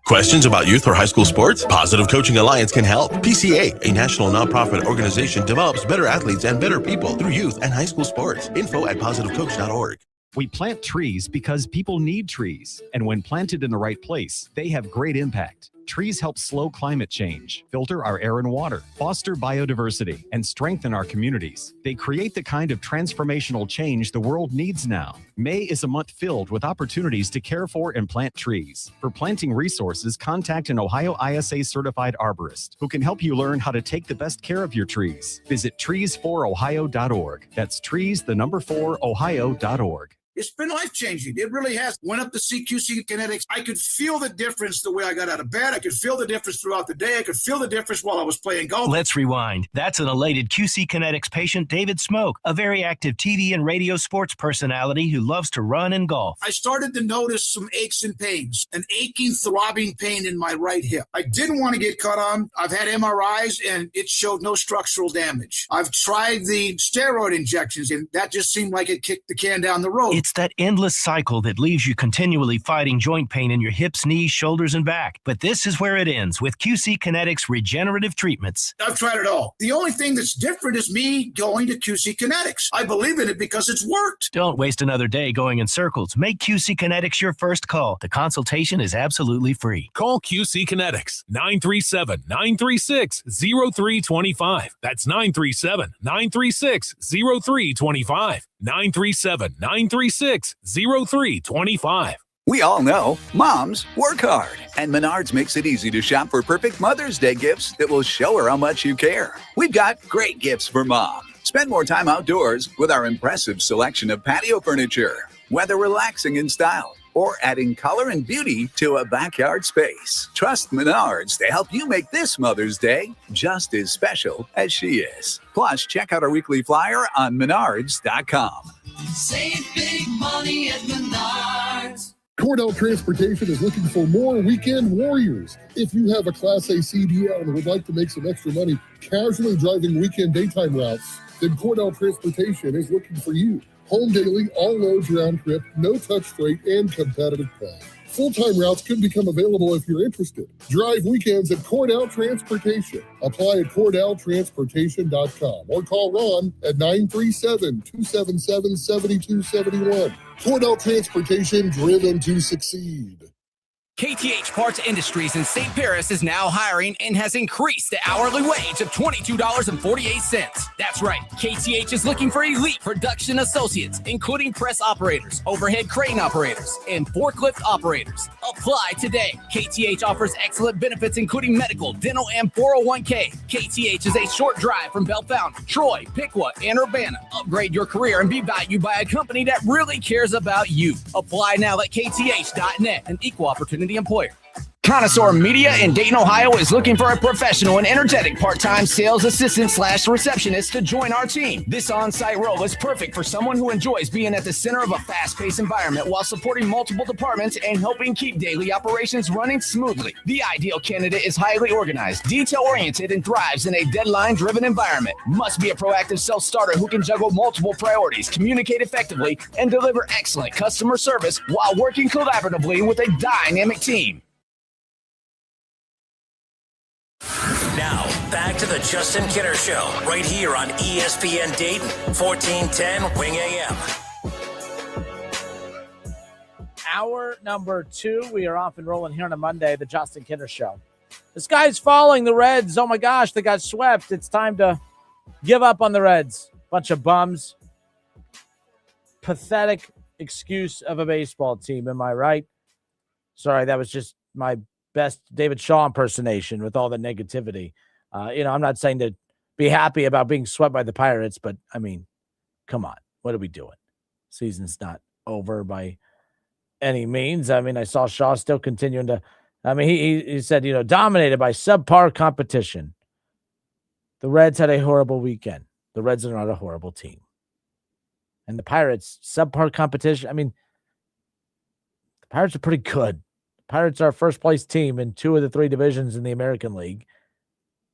Questions about youth or high school sports? Positive Coaching Alliance can help. PCA, a national nonprofit organization, develops better athletes and better people through youth and high school sports. Info at positivecoach.org. We plant trees because people need trees. And when planted in the right place, they have great impact. Trees help slow climate change, filter our air and water, foster biodiversity, and strengthen our communities. They create the kind of transformational change the world needs now. May is a month filled with opportunities to care for and plant trees. For planting resources, contact an Ohio ISA certified arborist who can help you learn how to take the best care of your trees. Visit trees4ohio.org. That's trees4ohio.org. It's been life-changing. It really has. Went up to CQC Kinetics. I could feel the difference the way I got out of bed. I could feel the difference throughout the day. I could feel the difference while I was playing golf. Let's rewind. That's an elated QC Kinetics patient, David Smoke, a very active TV and radio sports personality who loves to run and golf. I started to notice some aches and pains, an aching, throbbing pain in my right hip. I didn't want to get cut on. I've had MRIs, and it showed no structural damage. I've tried the steroid injections, and that just seemed like it kicked the can down the road. It's that endless cycle that leaves you continually fighting joint pain in your hips, knees, shoulders, and back. But this is where it ends with QC Kinetics regenerative treatments. I've tried it all. The only thing that's different is me going to QC Kinetics. I believe in it because it's worked. Don't waste another day going in circles. Make QC Kinetics your first call. The consultation is absolutely free. Call QC Kinetics, 937-936-0325. That's 937-936-0325. 937-936-0325. We all know moms work hard, and Menards makes it easy to shop for perfect Mother's Day gifts that will show her how much you care. We've got great gifts for mom. Spend more time outdoors with our impressive selection of patio furniture, whether relaxing in style or adding color and beauty to a backyard space. Trust Menards to help you make this Mother's Day just as special as she is. Plus, check out our weekly flyer on menards.com. Save big money at Menards. Cordell Transportation is looking for more weekend warriors. If you have a Class A CDL and would like to make some extra money casually driving weekend daytime routes, then Cordell Transportation is looking for you. Home daily, all loads round trip, no touch freight, and competitive pay. Full-time routes could become available if you're interested. Drive weekends at Cordell Transportation. Apply at CordellTransportation.com or call Ron at 937-277-7271. Cordell Transportation, driven to succeed. KTH Parts Industries in St. Paris is now hiring and has increased the hourly wage of $22.48. That's right. KTH is looking for elite production associates, including press operators, overhead crane operators, and forklift operators. Apply today. KTH offers excellent benefits, including medical, dental, and 401k. KTH is a short drive from Bellefonte, Troy, Piqua, and Urbana. Upgrade your career and be valued by a company that really cares about you. Apply now at kth.net, an equal opportunity employer. Connoisseur Media in Dayton, Ohio is looking for a professional and energetic part-time sales assistant/receptionist to join our team. This on-site role is perfect for someone who enjoys being at the center of a fast-paced environment while supporting multiple departments and helping keep daily operations running smoothly. The ideal candidate is highly organized, detail-oriented, and thrives in a deadline-driven environment. Must be a proactive self-starter who can juggle multiple priorities, communicate effectively, and deliver excellent customer service while working collaboratively with a dynamic team. Now, back to the Justin Kinner Show, right here on ESPN Dayton, 1410 Wing AM. Hour number 2. We are off and rolling here on a Monday, the Justin Kinner Show. The sky's falling. The Reds, oh my gosh, they got swept. It's time to give up on the Reds. Bunch of bums. Pathetic excuse of a baseball team, am I right? Sorry, that was just my best David Shaw impersonation with all the negativity. I'm not saying to be happy about being swept by the Pirates, but I mean, come on, what are we doing? Season's not over by any means. I mean, I saw Shaw still continuing to, he said, dominated by subpar competition. The Reds had a horrible weekend. The Reds are not a horrible team. And the Pirates, subpar competition. I mean, the Pirates are pretty good. Pirates are first place team in 2 of the 3 divisions in the American League.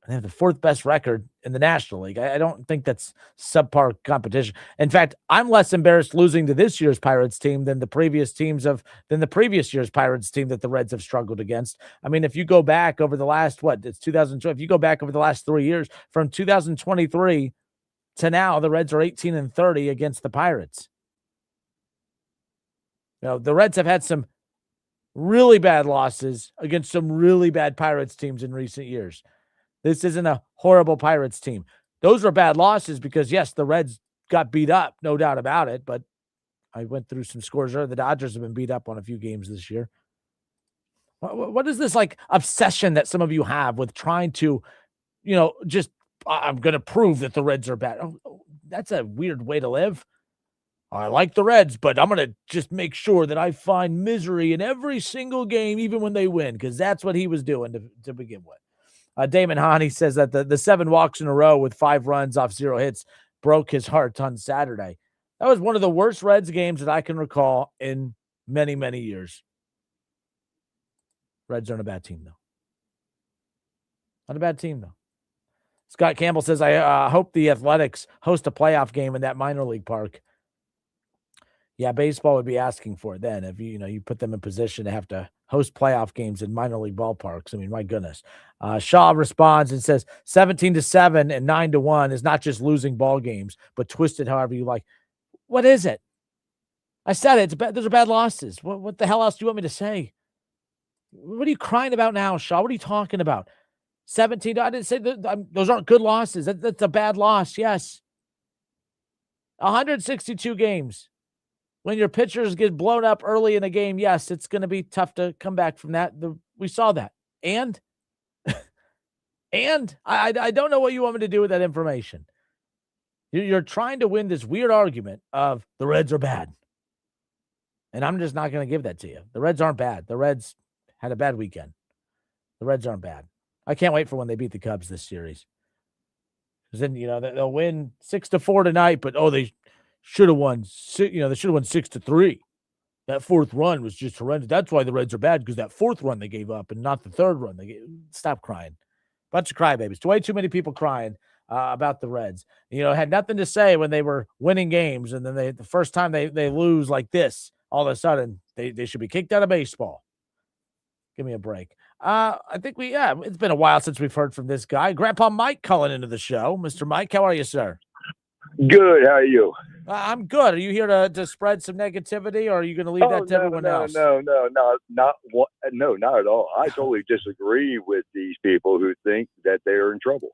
They have the fourth best record in the National League. I don't think that's subpar competition. In fact, I'm less embarrassed losing to this year's Pirates team than the previous year's Pirates team that the Reds have struggled against. I mean, if you go back over the last, it's 2012. If you go back over the last 3 years, from 2023 to now, the Reds are 18-30 against the Pirates. The Reds have had some really bad losses against some really bad Pirates teams in recent years. This isn't a horrible Pirates team. Those are bad losses because, yes, the Reds got beat up, no doubt about it, but I went through some scores there. The Dodgers have been beat up on a few games this year. What is this obsession that some of you have with trying to, I'm going to prove that the Reds are bad? Oh, that's a weird way to live. I like the Reds, but I'm going to just make sure that I find misery in every single game, even when they win, because that's what he was doing to begin with. Damon Haney says that the 7 walks in a row with 5 runs off 0 hits broke his heart on Saturday. That was one of the worst Reds games that I can recall in many, many years. Reds aren't a bad team, though. Not a bad team, though. Scott Campbell says, I hope the Athletics host a playoff game in that minor league park. Yeah, baseball would be asking for it then. If you put them in position to have to host playoff games in minor league ballparks. I mean, my goodness. Shaw responds and says 17-7 and 9-1 is not just losing ball games, but twisted however you like. What is it? I said it. Those are bad losses. What the hell else do you want me to say? What are you crying about now, Shaw? What are you talking about? 17. I didn't say those aren't good losses. That's a bad loss. Yes. 162 games. When your pitchers get blown up early in a game, yes, it's going to be tough to come back from that. We saw that. And I don't know what you want me to do with that information. You're trying to win this weird argument of the Reds are bad. And I'm just not going to give that to you. The Reds aren't bad. The Reds had a bad weekend. The Reds aren't bad. I can't wait for when they beat the Cubs this series. Because then, they'll win 6-4 tonight, but, they should have won. They should have won 6-3. That fourth run was just horrendous. That's why the Reds are bad, because that fourth run they gave up and not the third run. Stop crying. Bunch of crybabies. Way too many people crying about the Reds. Had nothing to say when they were winning games, and then the first time they lose like this, all of a sudden they should be kicked out of baseball. Give me a break. I think it's been a while since we've heard from this guy. Grandpa Mike calling into the show. Mr. Mike, how are you, sir? Good. How are you? I'm good. Are you here to spread some negativity, or are you going to leave that to everyone else? No, not at all. I totally disagree with these people who think that they are in trouble.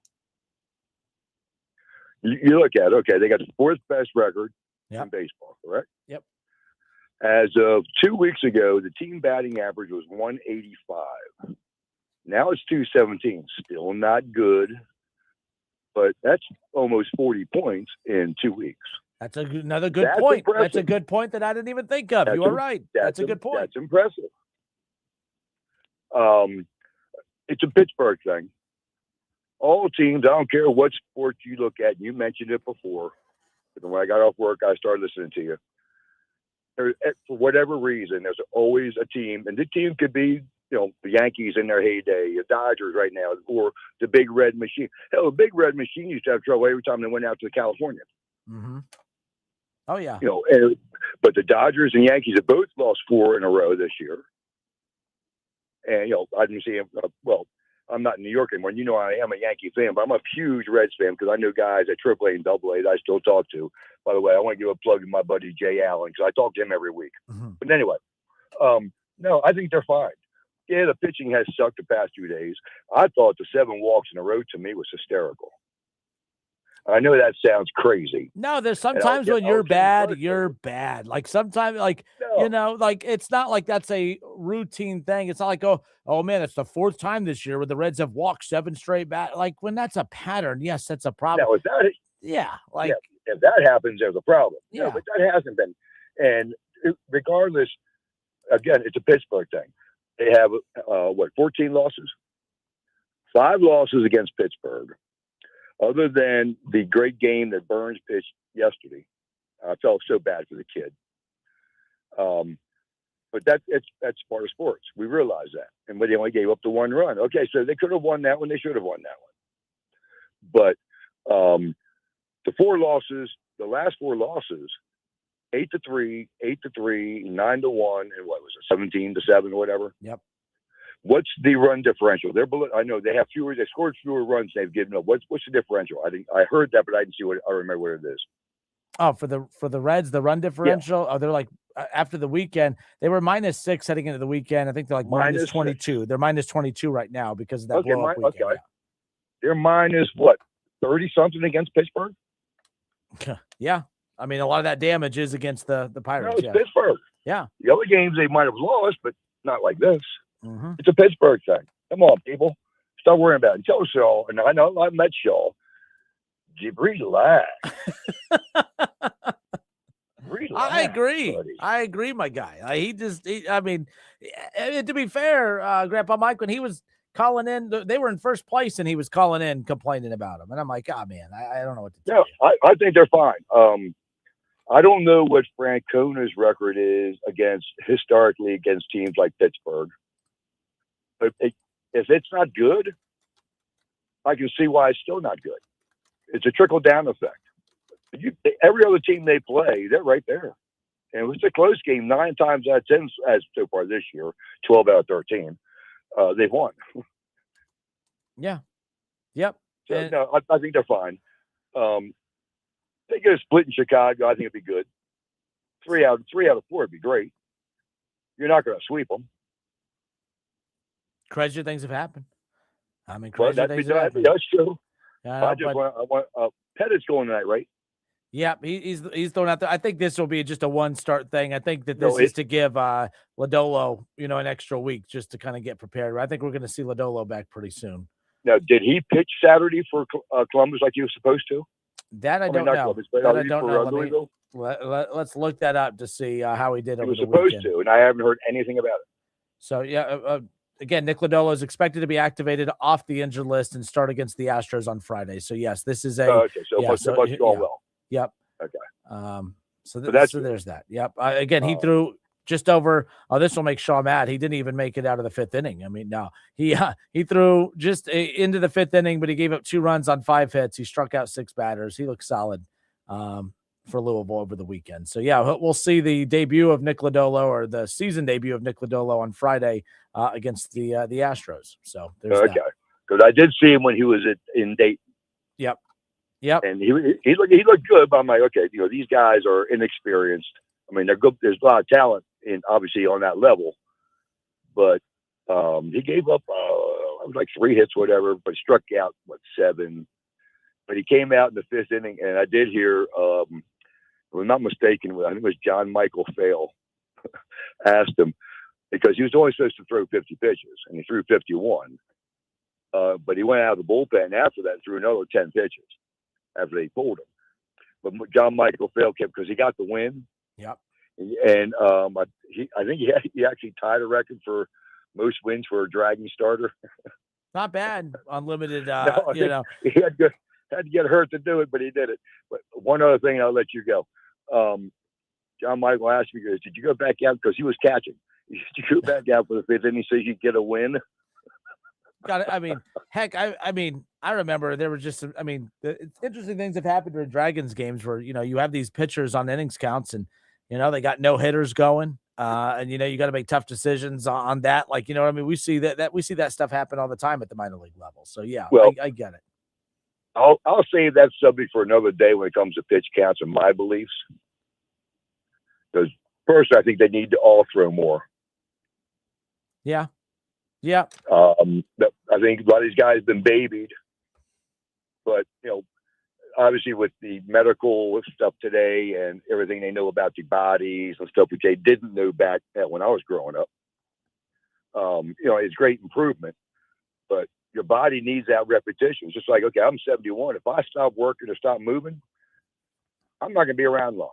You look at it, okay, they got the 4th best record in baseball, correct? Yep. As of 2 weeks ago, the team batting average was 185. Now it's 217. Still not good, but that's almost 40 points in 2 weeks. That's another good point. Impressive. That's a good point that I didn't even think of. You are right. That's a good point. That's impressive. It's a Pittsburgh thing. All teams, I don't care what sport you look at, and you mentioned it before, but when I got off work, I started listening to you. For whatever reason, there's always a team, and the team could be, the Yankees in their heyday, the Dodgers right now, or the Big Red Machine. Hell, the Big Red Machine used to have trouble every time they went out to California. Mm-hmm. Oh, yeah. But the Dodgers and Yankees have both lost 4 in a row this year. And, I didn't see him. I'm not in New York anymore. I am a Yankee fan, but I'm a huge Reds fan because I know guys at AAA and AA that I still talk to. By the way, I want to give a plug to my buddy Jay Allen because I talk to him every week. Mm-hmm. But anyway, no, I think they're fine. Yeah, the pitching has sucked the past 2 days. I thought the 7 walks in a row to me was hysterical. I know that sounds crazy. No, there's sometimes when you're bad, you're bad. Like sometimes, it's not like that's a routine thing. It's not like, oh man, it's the 4th time this year where the Reds have walked 7 straight back. Like when that's a pattern, yes, that's a problem. Now, if that happens, there's a problem. Yeah. No, but that hasn't been. And regardless, again, it's a Pittsburgh thing. They have 14 losses, 5 losses against Pittsburgh. Other than the great game that Burns pitched yesterday, I felt so bad for the kid. But that's part of sports. We realize that. And they only gave up the 1 run. Okay, so they could have won that one. They should have won that one. But the four losses, the last four losses, 8-3, 8-3, 9-1, and what was it, 17-7 or whatever. Yep. What's the run differential? They're below. I know they have fewer. They scored fewer runs than they've given up. What's the differential? I heard that, but I didn't see what. I remember what it is. Oh, for the Reds, the run differential. Oh, they're like after the weekend, they were -6 heading into the weekend. I think they're like minus 22. They're minus 22 right now because of that blow up weekend. Okay. They're minus what, 30 something against Pittsburgh? Yeah. I mean, a lot of that damage is against the Pirates. No, it's Pittsburgh. Yeah. The other games they might have lost, but not like this. Mm-hmm. It's a Pittsburgh thing. Come on, people. Stop worrying about it. And tell Shaw, and I know I met Shaw. Relax. Relax. I agree. Buddy. I agree, my guy. I mean, to be fair, Grandpa Mike, when he was calling in, they were in first place and he was calling in complaining about them. And I'm like, man, I don't know what to tell you. I think they're fine. I don't know what Francona's record is historically against teams like Pittsburgh. But if it's not good, I can see why it's still not good. It's a trickle-down effect. Every other team they play, they're right there. And it was a close game 9 times out of 10 as so far this year, 12 out of 13. They've won. Yeah. Yep. So, no, I think they're fine. They get a split in Chicago, I think it'd be good. 3 out of 4 would be great. You're not going to sweep them. Crazier things have happened. I mean, crazier things have happened. That's true. I want Pettit's going tonight, right? Yeah, he's thrown out there. I think this will be just a one start thing. I think that this is to give Lodolo, an extra week just to kind of get prepared. I think we're going to see Lodolo back pretty soon. Now, did he pitch Saturday for Columbus like he was supposed to? That I don't know. Columbus, but that I don't know. Let's look that up to see how he did over the weekend. He was supposed to, and I haven't heard anything about it. So, again, Nick Lodolo is expected to be activated off the injured list and start against the Astros on Friday. So, yes, this is a okay. So it must go well. Yep. Okay. So there's that. Yep. Again, he threw just over. Oh, this will make Shaw mad. He didn't even make it out of the 5th inning. I mean, no, he threw just into the 5th inning, but he gave up 2 runs on 5 hits. He struck out 6 batters. He looked solid for Louisville over the weekend. So yeah, we'll see the debut of Nick Lodolo, or the season debut of Nick Lodolo on Friday against the Astros. So there's that. Because I did see him when he was in Dayton. Yep. And he looked good, but I'm like, okay, these guys are inexperienced. I mean, they're good. There's a lot of talent obviously on that level, but he gave up like 3 hits, whatever, but struck out 7. But he came out in the 5th inning, and I did hear, if I'm not mistaken, I think it was John Michael Fail asked him, because he was only supposed to throw 50 pitches, and he threw 51. But he went out of the bullpen after that and threw another 10 pitches after they pulled him. But John Michael Fail kept, because he got the win. Yep. And I think he actually tied a record for most wins for a Dragon starter. Not bad. Unlimited, He had to get hurt to do it, but he did it. But one other thing, I'll let you go. John Michael asked me, did you go back out? Because he was catching. Did you go back out for the 5th inning so you get a win? Got it. I mean, heck, I remember there were just interesting things have happened during Dragons games where, you have these pitchers on innings counts and, they got no hitters going. And, you got to make tough decisions on that. Like, we see that stuff happen all the time at the minor league level. So, yeah, well, I get it. I'll save that subject for another day when it comes to pitch counts and my beliefs. Because first, I think they need to all throw more. Yeah. Yeah. I think a lot of these guys have been babied, but obviously with the medical stuff today and everything they know about the bodies and stuff, which they didn't know back when I was growing up, it's great improvement, but your body needs that repetition. It's just like, okay, I'm 71. If I stop working or stop moving, I'm not going to be around long.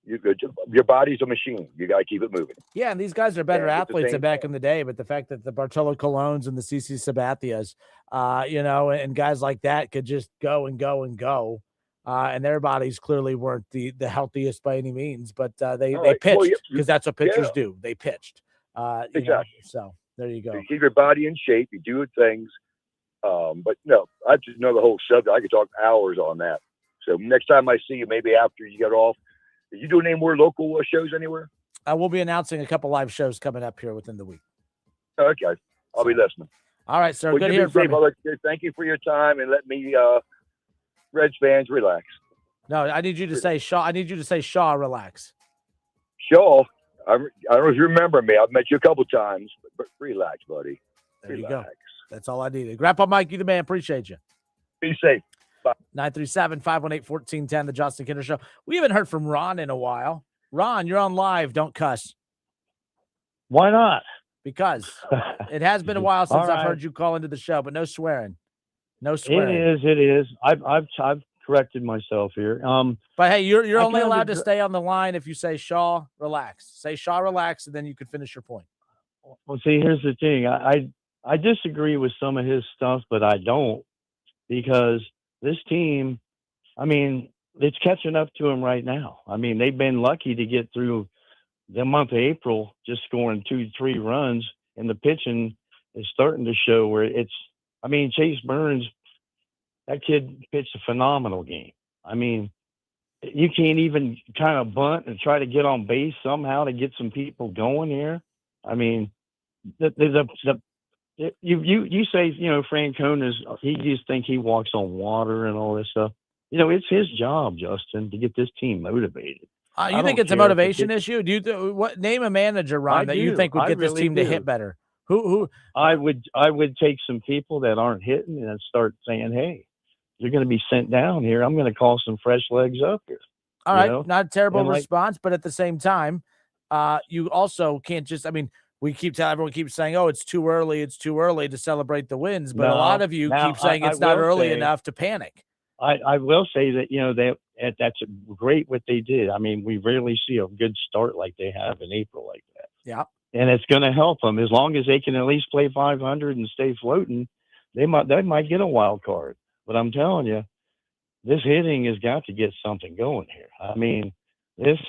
Your body's a machine. You got to keep it moving. Yeah, and these guys are better athletes than back in the day, but the fact that the Bartolo Colons and the CC Sabathias, and guys like that could just go and go and go, and their bodies clearly weren't the healthiest by any means, but they pitched because that's what pitchers do. They pitched. Exactly. So there you go. You keep your body in shape. You do things. But no, I just know the whole subject. I could talk hours on that. So next time I see you, maybe after you get off, are you doing any more local shows anywhere? I will be announcing a couple live shows coming up here within the week. Okay, I'll be listening. All right, sir. Well, Good hearing from Dave, you. I'd like to say thank you for your time and let me Reds fans relax. No, I need you to say Shaw. I need you to say Shaw. Relax. Shaw, I don't know if you remember me. I've met you a couple times, but relax, buddy. There you go. That's all I needed. Grandpa Mike, you the man. Appreciate you. Be safe. Bye. 937-518-1410, the Justin Kinder Show. We haven't heard from Ron in a while. Ron, you're on live. Don't cuss. Why not? Because it has been a while since All right. I've heard you call into the show, but no swearing. No swearing. It is. I've corrected myself here. But hey, you're I only kind of allowed to agree- stay on the line if you say Shaw, relax. Say Shaw, relax, and then you can finish your point. Well, see, here's the thing. I disagree with some of his stuff, but I don't, because this team, I mean, it's catching up to him right now. I mean, they've been lucky to get through the month of April, just scoring 2-3 runs, and the pitching is starting to show where it's. I mean, Chase Burns, that kid pitched a phenomenal game. I mean, you can't even kind of bunt and try to get on base somehow to get some people going here. I mean, you say, Francona's, he just think he walks on water and all this stuff. It's his job, Justin, to get this team motivated. You think it's a motivation issue? Do you what name a manager, Ron, that you think would get this team to hit better? Who? I would take some people that aren't hitting and start saying, hey, you're going to be sent down here. I'm going to call some fresh legs up here. All right, not a terrible And response, but at the same time, you also can't just. I mean, everyone keeps saying, "Oh, it's too early. It's too early to celebrate the wins," but a lot of you keep saying it's not early enough to panic. I will say that that's great what they did. I mean, we rarely see a good start like they have in April like that. Yeah, and it's going to help them as long as they can at least play 500 and stay floating. They might get a wild card. But I'm telling you, this hitting has got to get something going here. I mean, this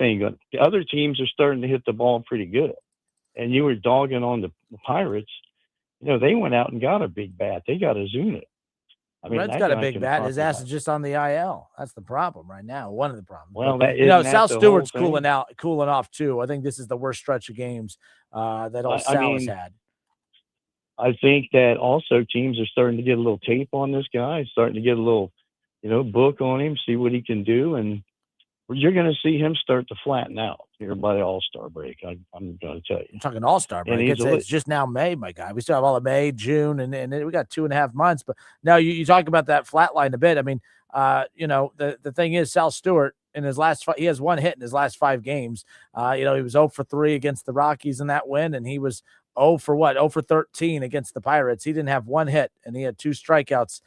ain't going. The other teams are starting to hit the ball pretty good, and you were dogging on the Pirates. They went out and got a big bat. They got Ozuna. I mean, Red's got a big bat. His ass is just on the IL. That's the problem right now. One of the problems. Well, Sal Stewart's cooling off too. I think this is the worst stretch of games that Sal has had. I think that also teams are starting to get a little tape on this guy, starting to get a little, book on him, see what he can do, and you're going to see him start to flatten out here by the All-Star break. I'm going to tell you. I'm talking All-Star break. It's just now May, my guy. We still have all of May, June, and we got 2.5 months. But now you talk about that flat line a bit. I mean, the thing is, Sal Stewart in his he has one hit in his last 5 games. He was 0 for 3 against the Rockies in that win, and he was 0 for 13 against the Pirates. He didn't have one hit, and he had 2 strikeouts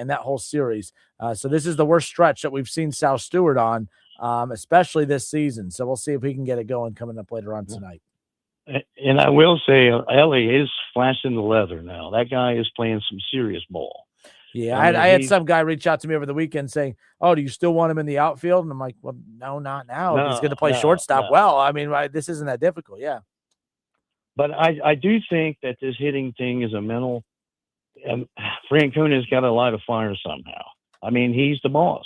in that whole series. So this is the worst stretch that we've seen Sal Stewart on, especially this season. So we'll see if we can get it going coming up later on tonight. And I will say, Ellie is flashing the leather now. That guy is playing some serious ball. Yeah, I had some guy reach out to me over the weekend saying, "Oh, do you still want him in the outfield?" And I'm like, "Well, no, not now. If he's going to play shortstop, well, I mean, this isn't that difficult." Yeah. But I do think that this hitting thing is a mental. Francona's got a lot of fire somehow. I mean, he's the boss.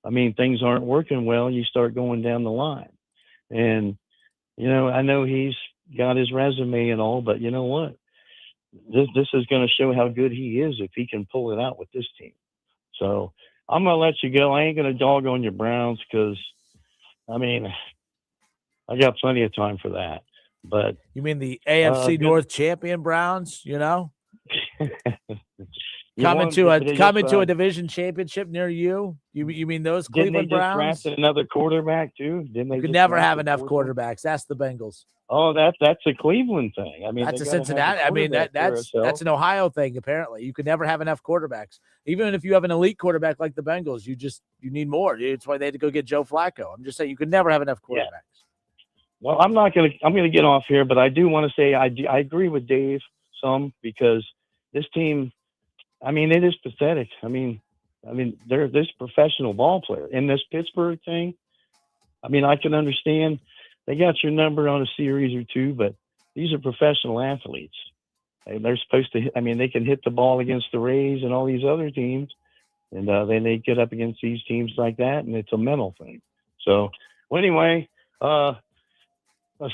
I mean, things aren't working well. You start going down the line. And, I know he's got his resume and all, but you know what? This is going to show how good he is if he can pull it out with this team. So I'm going to let you go. I ain't going to dog on your Browns because, I mean, I got plenty of time for that. But you mean the AFC North champion Browns? Coming to a division championship near you? You mean those Cleveland Browns? Didn't they just draft another quarterback too? Didn't they? You could never have enough quarterbacks. That's the Bengals. Oh, that's a Cleveland thing. I mean, that's a Cincinnati. I mean, that's an Ohio thing. Apparently, you could never have enough quarterbacks. Even if you have an elite quarterback like the Bengals, you need more. That's why they had to go get Joe Flacco. I'm just saying you could never have enough quarterbacks. Yeah. Well, I'm going to get off here, but I do want to say I agree with Dave some because this team, I mean, it is pathetic. I mean, they're this professional ball player in this Pittsburgh thing. I mean, I can understand they got your number on a series or two, but these are professional athletes. They're supposed to hit, I mean, they can hit the ball against the Rays and all these other teams, and then they get up against these teams like that, and it's a mental thing. So, well, anyway, let's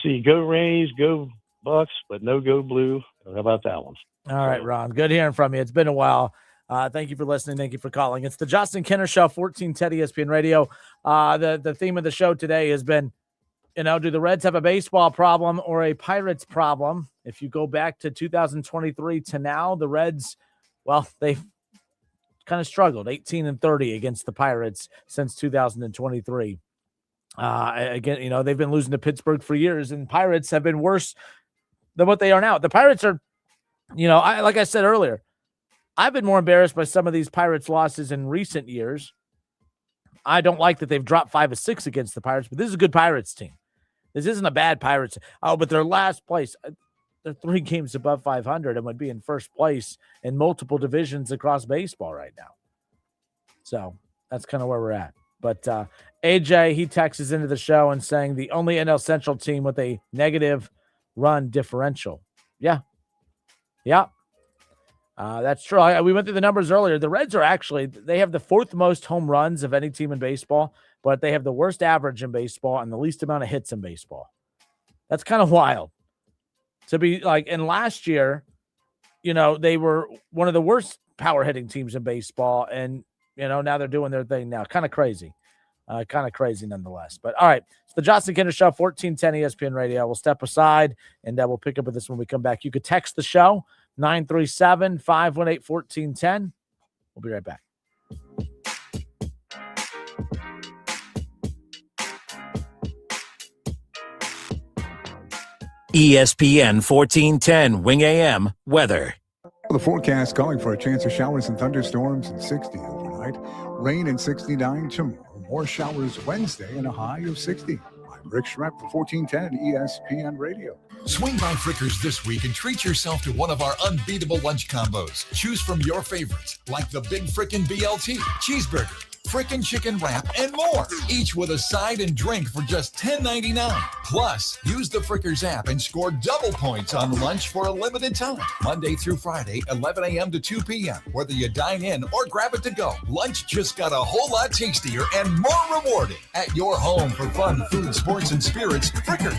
see, go Rays, go Bucks, but no go blue. How about that one? All right, Ron. Good hearing from you. It's been a while. Thank you for listening. Thank you for calling. It's the Justin Kinner Show, 1410 ESPN Radio. The theme of the show today has been, do the Reds have a baseball problem or a Pirates problem? If you go back to 2023 to now, the Reds, well, they've kind of struggled, 18-30 against the Pirates since 2023. Again, they've been losing to Pittsburgh for years, and Pirates have been worse than what they are now. The Pirates are, like I said earlier, I've been more embarrassed by some of these Pirates losses in recent years. I don't like that they've dropped 5 of 6 against the Pirates, but this is a good Pirates team. This isn't a bad Pirates. Oh, but they're last place. They're 3 games above 500 and would be in first place in multiple divisions across baseball right now. So that's kind of where we're at. But AJ, he texts into the show and saying the only NL Central team with a negative run differential. Yeah. That's true. We went through the numbers earlier. The Reds they have the 4th most home runs of any team in baseball, but they have the worst average in baseball and the least amount of hits in baseball. That's kind of wild. To be like, and last year, they were one of the worst power hitting teams in baseball, and now they're doing their thing now. Kind of crazy nonetheless. But all right, it's the Justin Kinner Show, 1410 ESPN Radio. We'll step aside, and we'll pick up with this when we come back. You could text the show, 937-518-1410. We'll be right back. ESPN 1410 Wing AM weather. The forecast calling for a chance of showers and thunderstorms and 60 overnight. Rain and 69 tomorrow. More showers Wednesday and a high of 60. I'm Rick Schrepp for 1410 ESPN Radio. Swing by Frickers this week and treat yourself to one of our unbeatable lunch combos. Choose from your favorites, like the Big Frickin' BLT, cheeseburger, frickin' chicken wrap, and more. Each with a side and drink for just $10.99. Plus, use the Frickers app and score double points on lunch for a limited time. Monday through Friday, 11 a.m. to 2 p.m. Whether you dine in or grab it to go, lunch just got a whole lot tastier and more rewarding. At your home for fun, food, sports, and spirits, Frickers.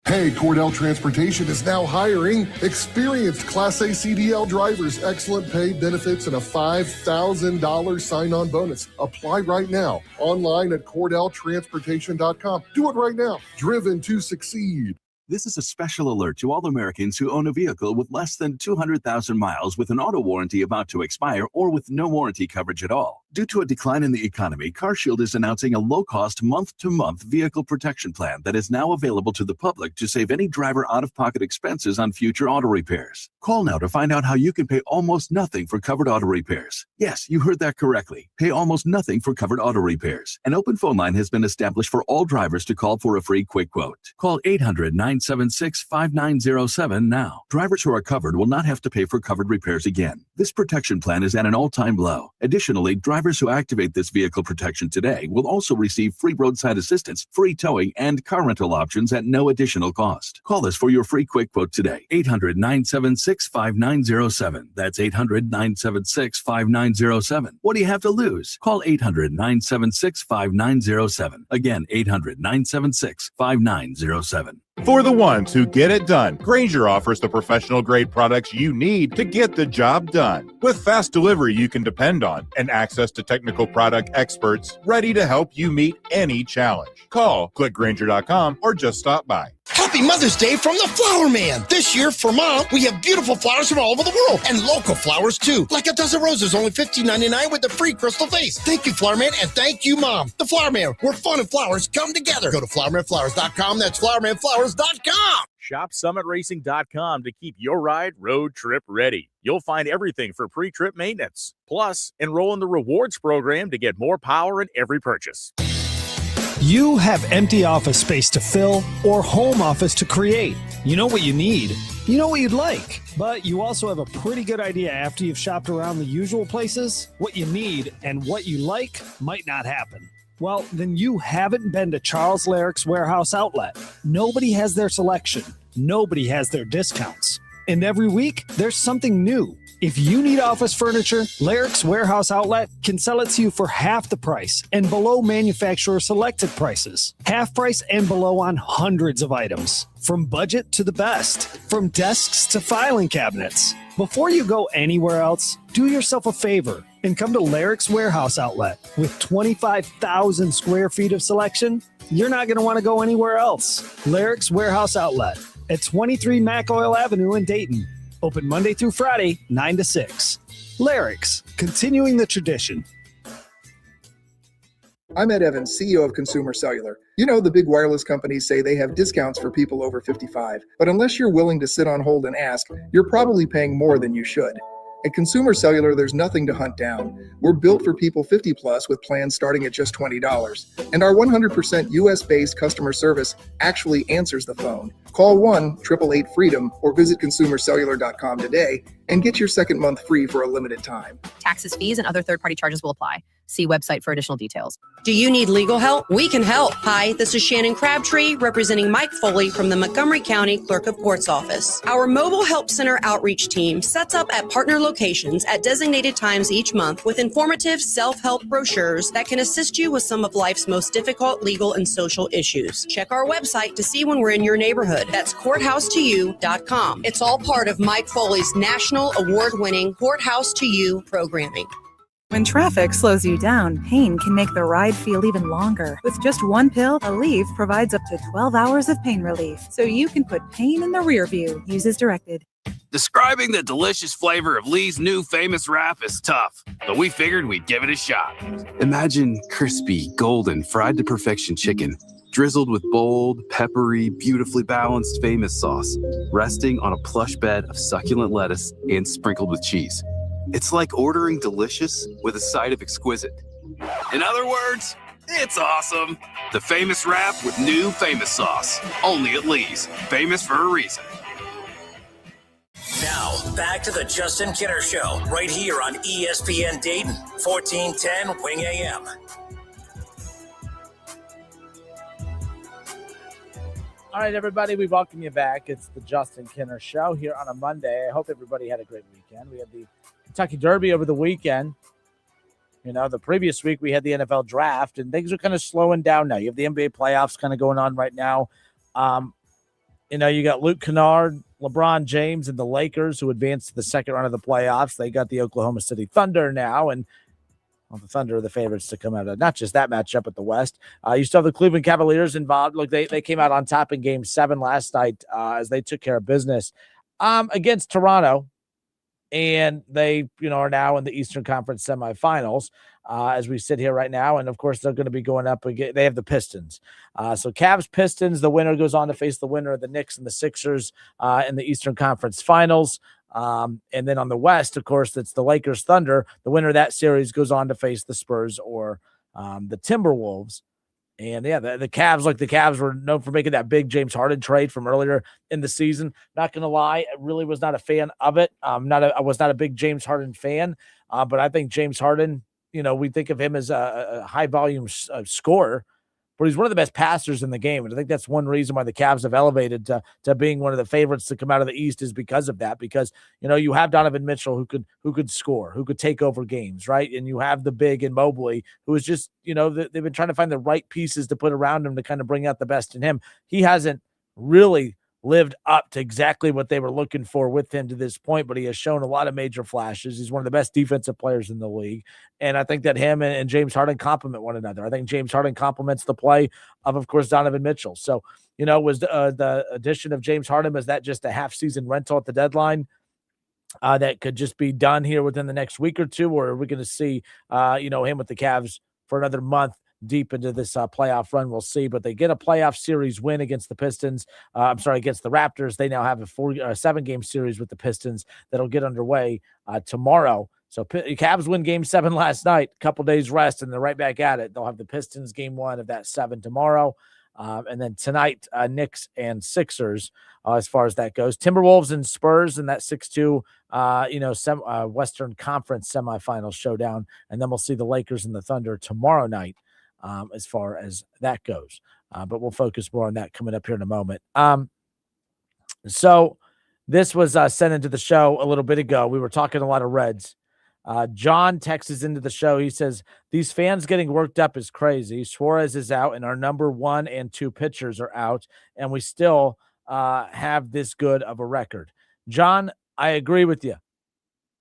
Hey, Cordell Transportation is now hiring experienced Class A CDL drivers, excellent pay, benefits, and a $5,000 sign-on bonus. Apply right now, online at CordellTransportation.com. Do it right now. Driven to succeed. This is a special alert to all Americans who own a vehicle with less than 200,000 miles with an auto warranty about to expire or with no warranty coverage at all. Due to a decline in the economy, CarShield is announcing a low-cost month-to-month vehicle protection plan that is now available to the public to save any driver out-of-pocket expenses on future auto repairs. Call now to find out how you can pay almost nothing for covered auto repairs. Yes, you heard that correctly. Pay almost nothing for covered auto repairs. An open phone line has been established for all drivers to call for a free quick quote. Call 800-976-5907 now. Drivers who are covered will not have to pay for covered repairs again. This protection plan is at an all-time low. Additionally, drivers who activate this vehicle protection today will also receive free roadside assistance, free towing, and car rental options at no additional cost. Call us for your free quick quote today. 800-976-5907. That's 800-976-5907. What do you have to lose? Call 800-976-5907. Again, 800-976-5907. For the ones who get it done, Grainger offers the professional-grade products you need to get the job done. With fast delivery you can depend on and access to technical product experts ready to help you meet any challenge. Call, click Grainger.com, or just stop by. Happy Mother's Day from the Flower Man. This year for Mom, we have beautiful flowers from all over the world and local flowers too. Like a dozen roses, only $15.99 with a free crystal vase. Thank you, Flower Man, and thank you, Mom. The Flower Man, where fun and flowers come together. Go to flowermanflowers.com. That's flowermanflowers.com. Shop summitracing.com to keep your ride road trip ready. You'll find everything for pre-trip maintenance. Plus, enroll in the rewards program to get more power in every purchase. You have empty office space to fill or home office to create. You know what you need. You know what you'd like. But you also have a pretty good idea after you've shopped around the usual places. What you need and what you like might not happen. Well, then you haven't been to Charles Larrick's Warehouse Outlet. Nobody has their selection. nobody has their discounts. And every week, there's something new. If you need office furniture, Larrick's Warehouse Outlet can sell it to you for half the price and below manufacturer selected prices. Half price and below on hundreds of items. From budget to the best. From desks to filing cabinets. Before you go anywhere else, do yourself a favor and come to Larrick's Warehouse Outlet. With 25,000 square feet of selection, you're not going to want to go anywhere else. Larrick's Warehouse Outlet at 23 Mac Oil Avenue in Dayton. Open Monday through Friday, 9 to 6. Larrick's, continuing the tradition. I'm Ed Evans, CEO of Consumer Cellular. You know, the big wireless companies say they have discounts for people over 55. But unless you're willing to sit on hold and ask, you're probably paying more than you should. At Consumer Cellular, there's nothing to hunt down. We're built for people 50 plus with plans starting at just $20. And our 100% US-based customer service actually answers the phone. Call 1-888-FREEDOM or visit consumercellular.com today and get your second month free for a limited time. Taxes, fees, and other third-party charges will apply. See website for additional details. Do you need legal help? We can help. Hi, this is Shannon Crabtree representing Mike Foley from the Montgomery County Clerk of Court's office. Our mobile help center outreach team sets up at partner locations at designated times each month with informative self-help brochures that can assist you with some of life's most difficult legal and social issues. Check our website to see when we're in your neighborhood. That's courthouse2you.com. It's all part of Mike Foley's national award-winning Courthouse to You programming. When traffic slows you down, pain can make the ride feel even longer. With just one pill, Aleve provides up to 12 hours of pain relief, so you can put pain in the rear view. Use as directed. Describing the delicious flavor of Lee's new famous wrap is tough, but we figured we'd give it a shot. Imagine crispy, golden, fried to perfection chicken, drizzled with bold, peppery, beautifully balanced famous sauce, resting on a plush bed of succulent lettuce and sprinkled with cheese. It's like ordering delicious with a side of exquisite. In other words, it's awesome. The famous wrap with new famous sauce. Only at Lee's. Famous for a reason. Now, back to the Justin Kinner Show, right here on ESPN Dayton, 1410 Wing AM. All right, everybody, we welcome you back. It's the Justin Kinner Show here on a Monday. I hope everybody had a great weekend. We had the Kentucky Derby over the weekend. You know, the previous week we had the NFL draft, and things are kind of slowing down now. You have the NBA playoffs kind of going on right now. You know, you got Luke Kennard, LeBron James, and the Lakers who advanced to the second round of the playoffs. They got the Oklahoma City Thunder now, and well, the Thunder are the favorites to come out of not just that matchup at the West. You still have the Cleveland Cavaliers involved. Look, they came out on top in Game 7 last night as they took care of business against Toronto. And they, you know, are now in the Eastern Conference semifinals as we sit here right now. And, of course, they're going to be going up again. They have the Pistons. So Cavs, Pistons, the winner goes on to face the winner of the Knicks and the Sixers in the Eastern Conference finals. And then on the West, of course, it's the Lakers, Thunder. The winner of that series goes on to face the Spurs or the Timberwolves. And yeah, the Cavs, like the Cavs were known for making that big James Harden trade from earlier in the season. Not going to lie, I really was not a fan of it. I was not a big James Harden fan, but I think James Harden, you know, we think of him as a high volume scorer, but he's one of the best passers in the game. And I think that's one reason why the Cavs have elevated to being one of the favorites to come out of the East is because of that. Because, you know, you have Donovan Mitchell who could score, who could take over games, right? And you have the big and Mobley, who is just, you know, they've been trying to find the right pieces to put around him to kind of bring out the best in him. He hasn't really lived up to exactly what they were looking for with him to this point, but he has shown a lot of major flashes. He's one of the best defensive players in the league. And I think that him and James Harden complement one another. I think James Harden complements the play of course, Donovan Mitchell. So, you know, was the addition of James Harden, is that just a half-season rental at the deadline that could just be done here within the next week or two? Or are we going to see, you know, him with the Cavs for another month deep into this playoff run? We'll see. But they get a playoff series win against the Pistons. Against the Raptors. They now have a 7-game series with the Pistons that'll get underway tomorrow. So Cavs win Game 7 last night, a couple days rest, and they're right back at it. They'll have the Pistons Game 1 of that 7 tomorrow. And then tonight, Knicks and Sixers as far as that goes. Timberwolves and Spurs in that 6-2, Western Conference semifinal showdown. And then we'll see the Lakers and the Thunder tomorrow night as far as that goes. But we'll focus more on that coming up here in a moment. So this was sent into the show a little bit ago. We were talking a lot of Reds. John texts into the show. He says, these fans getting worked up is crazy. Suarez is out, and our number 1 and 2 pitchers are out, and we still have this good of a record. John, I agree with you.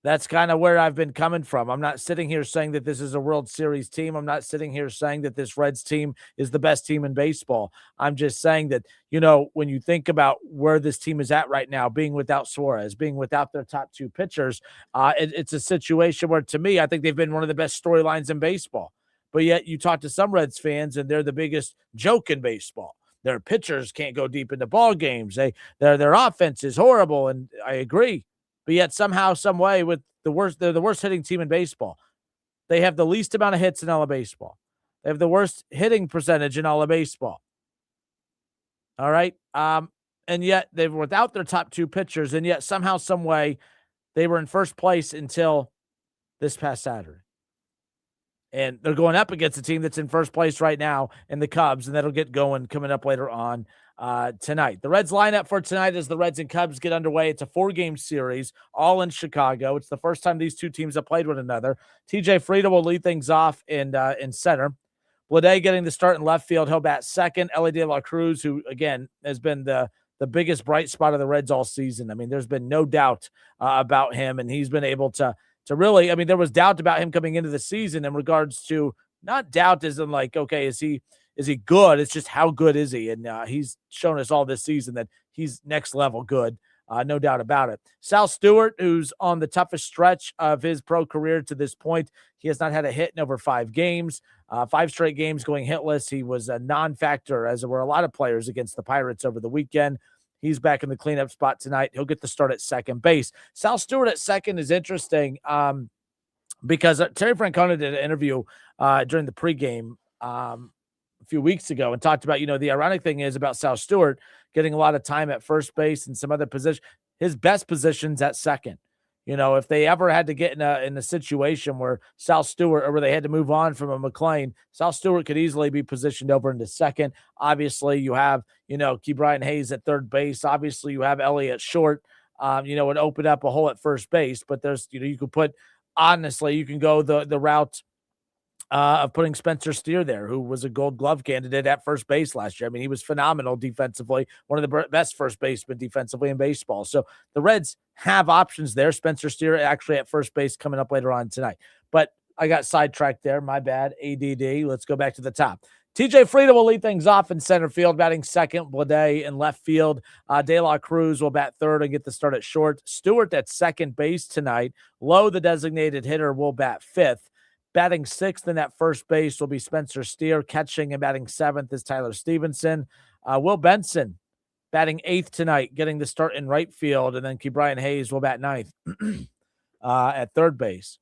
That's kind of where I've been coming from. I'm not sitting here saying that this is a World Series team. I'm not sitting here saying that this Reds team is the best team in baseball. I'm just saying that, when you think about where this team is at right now, being without Suarez, being without their top 2 pitchers, it's a situation where, to me, I think they've been one of the best storylines in baseball. But yet you talk to some Reds fans, and they're the biggest joke in baseball. Their pitchers can't go deep into ball games. Their offense is horrible, and I agree. But yet somehow, some way, they're the worst hitting team in baseball. They have the least amount of hits in all of baseball. They have the worst hitting percentage in all of baseball. All right. And yet they were without their top 2 pitchers, and yet somehow, some way, they were in first place until this past Saturday. And they're going up against a team that's in first place right now in the Cubs, and that'll get going coming up later on tonight. The Reds lineup for tonight as the Reds and Cubs get underway. It's a 4-game series, all in Chicago. It's the first time these two teams have played one another. TJ Frieda will lead things off in center. Blade getting the start in left field. He'll bat second. Ellie De La Cruz, who, again, has been the biggest bright spot of the Reds all season. I mean, there's been no doubt about him, and he's been able to really, I mean, there was doubt about him coming into the season in regards to, not doubt as in like, okay, is he good? It's just how good is he? And he's shown us all this season that he's next level good. No doubt about it. Sal Stewart, who's on the toughest stretch of his pro career to this point. He has not had a hit in over 5 games, 5 straight games going hitless. He was a non-factor, as there were a lot of players against the Pirates over the weekend. He's back in the cleanup spot tonight. He'll get the start at second base. Sal Stewart at second is interesting because Terry Francona did an interview during the pregame a few weeks ago and talked about, the ironic thing is about Sal Stewart getting a lot of time at first base and some other positions. His best position's at second. If they ever had to get in a situation where Sal Stewart, or where they had to move on from a McLean, Sal Stewart could easily be positioned over into second. Obviously, you have, Key Brian Hayes at third base. Obviously, you have Ellie at short. It opened up a hole at first base, but there's, you could put, honestly, you can go the route of putting Spencer Steer there, who was a Gold Glove candidate at first base last year. I mean, he was phenomenal defensively, one of the best first basemen defensively in baseball. So the Reds have options there. Spencer Steer actually at first base coming up later on tonight. But I got sidetracked there. My bad. ADD. Let's go back to the top. TJ Frieda will lead things off in center field, batting second. Blade in left field. De La Cruz will bat third and get the start at short. Stewart at second base tonight. Lowe, the designated hitter, will bat fifth. Batting sixth in that first base will be Spencer Steer. Catching and batting seventh is Tyler Stevenson. Will Benson batting eighth tonight, getting the start in right field. And then Brian Hayes will bat ninth at third base.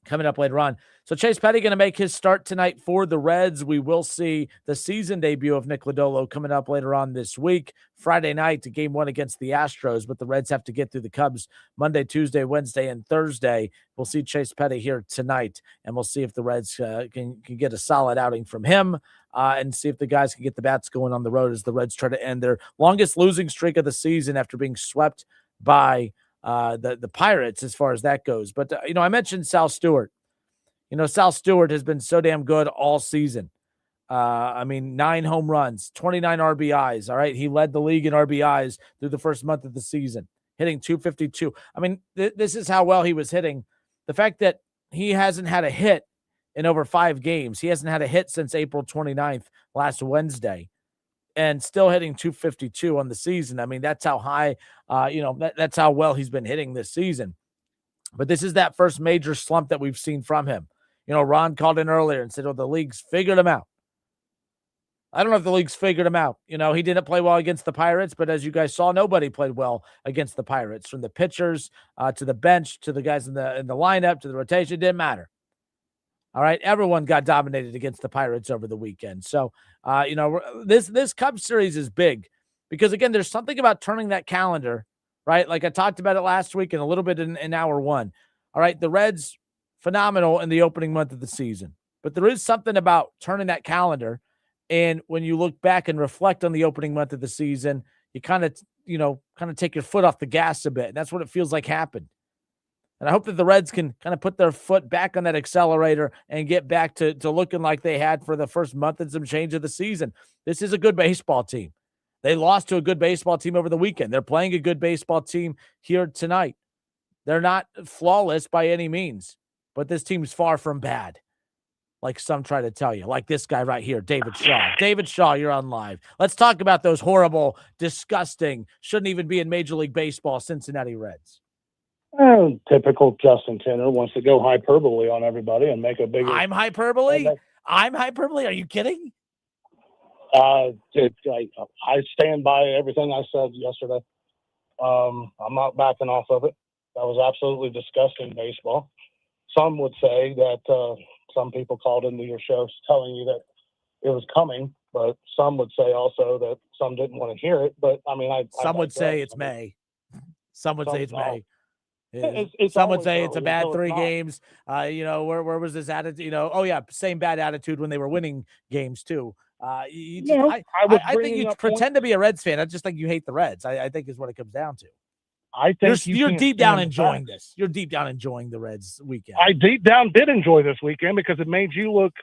Coming up later on. So Chase Petty going to make his start tonight for the Reds. We will see the season debut of Nick Lodolo coming up later on this week. Friday night to game 1 against the Astros, but the Reds have to get through the Cubs Monday, Tuesday, Wednesday, and Thursday. We'll see Chase Petty here tonight, and we'll see if the Reds can get a solid outing from him and see if the guys can get the bats going on the road as the Reds try to end their longest losing streak of the season after being swept by the Pirates as far as that goes. But, I mentioned Sal Stewart. Sal Stewart has been so damn good all season. 9 home runs, 29 RBIs. All right. He led the league in RBIs through the first month of the season, hitting 252. This is how well he was hitting. The fact that he hasn't had a hit in over 5 games. He hasn't had a hit since April 29th, last Wednesday, and still hitting 252 on the season. That's how high, that's how well he's been hitting this season. But this is that first major slump that we've seen from him. Ron called in earlier and said, the league's figured him out. I don't know if the league's figured him out. He didn't play well against the Pirates, but as you guys saw, nobody played well against the Pirates, from the pitchers to the bench, to the guys in the lineup, to the rotation. It didn't matter. All right. Everyone got dominated against the Pirates over the weekend. So, this Cubs series is big because, again, there's something about turning that calendar, right? Like I talked about it last week and a little bit in hour 1. All right. The Reds, phenomenal in the opening month of the season, but there is something about turning that calendar. And when you look back and reflect on the opening month of the season, you kind of take your foot off the gas a bit. And that's what it feels like happened. And I hope that the Reds can kind of put their foot back on that accelerator and get back to looking like they had for the first month and some change of the season. This is a good baseball team. They lost to a good baseball team over the weekend. They're playing a good baseball team here tonight. They're not flawless by any means, but this team's far from bad, like some try to tell you, like this guy right here, David Shaw. David Shaw, you're on live. Let's talk about those horrible, disgusting, shouldn't even be in Major League Baseball Cincinnati Reds. Typical Justin Kinner wants to go hyperbole on everybody and make a bigger. I'm hyperbole? I'm hyperbole? Are you kidding? I stand by everything I said yesterday. I'm not backing off of it. That was absolutely disgusting baseball. Some would say that some people called into your show telling you that it was coming, but some would say also that some didn't want to hear it. But I mean, some would say it's May. Some would say it's May. It's some would say it's a early, bad so 3 it's games. Where was this attitude? Same bad attitude when they were winning games too. I think you pretend to be a Reds fan. I just think you hate the Reds. I think is what it comes down to. I think you're deep down enjoying this. You're deep down enjoying the Reds weekend. I deep down did enjoy this weekend because it made you look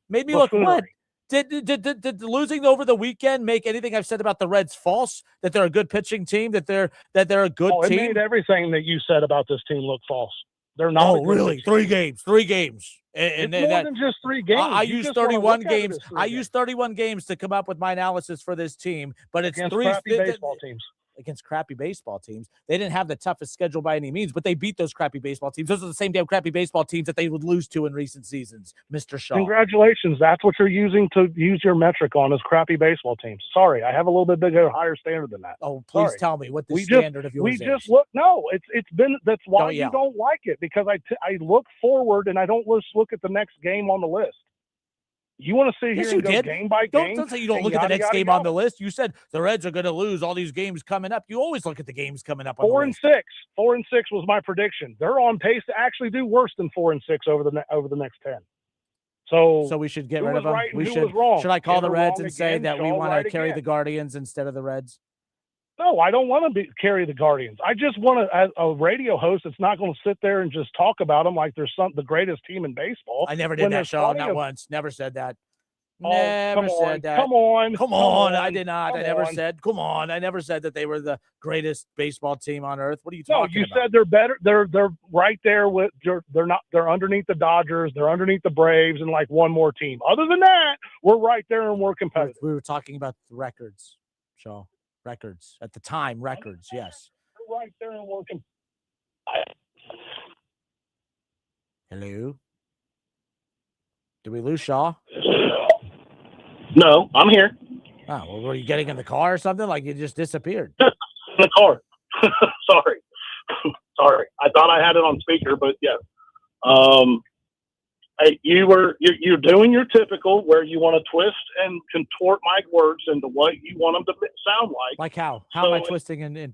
Made me look what? Did losing over the weekend make anything I've said about the Reds false? That they're a good pitching team? That they're a good team? It made everything that you said about this team look false. They're not. Oh, really? 3 games. 3 games. And it's more than just 3 games. I used 31 games. I used 31 games to come up with my analysis for this team, but it's against 3 crappy baseball teams. Against crappy baseball teams. They didn't have the toughest schedule by any means, but they beat those crappy baseball teams. Those are the same damn crappy baseball teams that they would lose to in recent seasons, Mr. Shaw. Congratulations. That's what you're using to use your metric on is crappy baseball teams. Sorry, I have a little bit bigger, higher standard than that. Oh, please tell me what the standard of yours is. We just look. No, it's been. That's why you don't like it, because I look forward and I don't just look at the next game on the list. You want to sit here and go game by game? Don't say you don't look at the next game on the list. You said the Reds are going to lose all these games coming up. You always look at the games coming up. 4 and 6. 4 and 6 was my prediction. They're on pace to actually do worse than 4 and 6 over the next 10. So we should get rid of them. Right, we should. Should I call the Reds and say that we want to carry the Guardians instead of the Reds? No, I don't want to carry the Guardians. I just want a radio host that's not going to sit there and just talk about them like they're the greatest team in baseball. I never did that, Shaw. Not once. Never said that. Oh, Never said that. Come on. I did not. I never said. Come on. I never said that they were the greatest baseball team on earth. What are you talking about? No, you said they're better. They're right there with. They're not. They're underneath the Dodgers. They're underneath the Braves and like one more team. Other than that, we're right there and we're competitive. We were talking about the records, Shaw. Records at the time. Records. Yes. We're right there and we're competitive. Hello. Did we lose Shaw? No, I'm here. Oh, well, were you getting in the car or something? Like you just disappeared. In the car. Sorry. I thought I had it on speaker, but yeah. Hey, you're doing your typical where you want to twist and contort my words into what you want them to sound like. Like how? How am I twisting and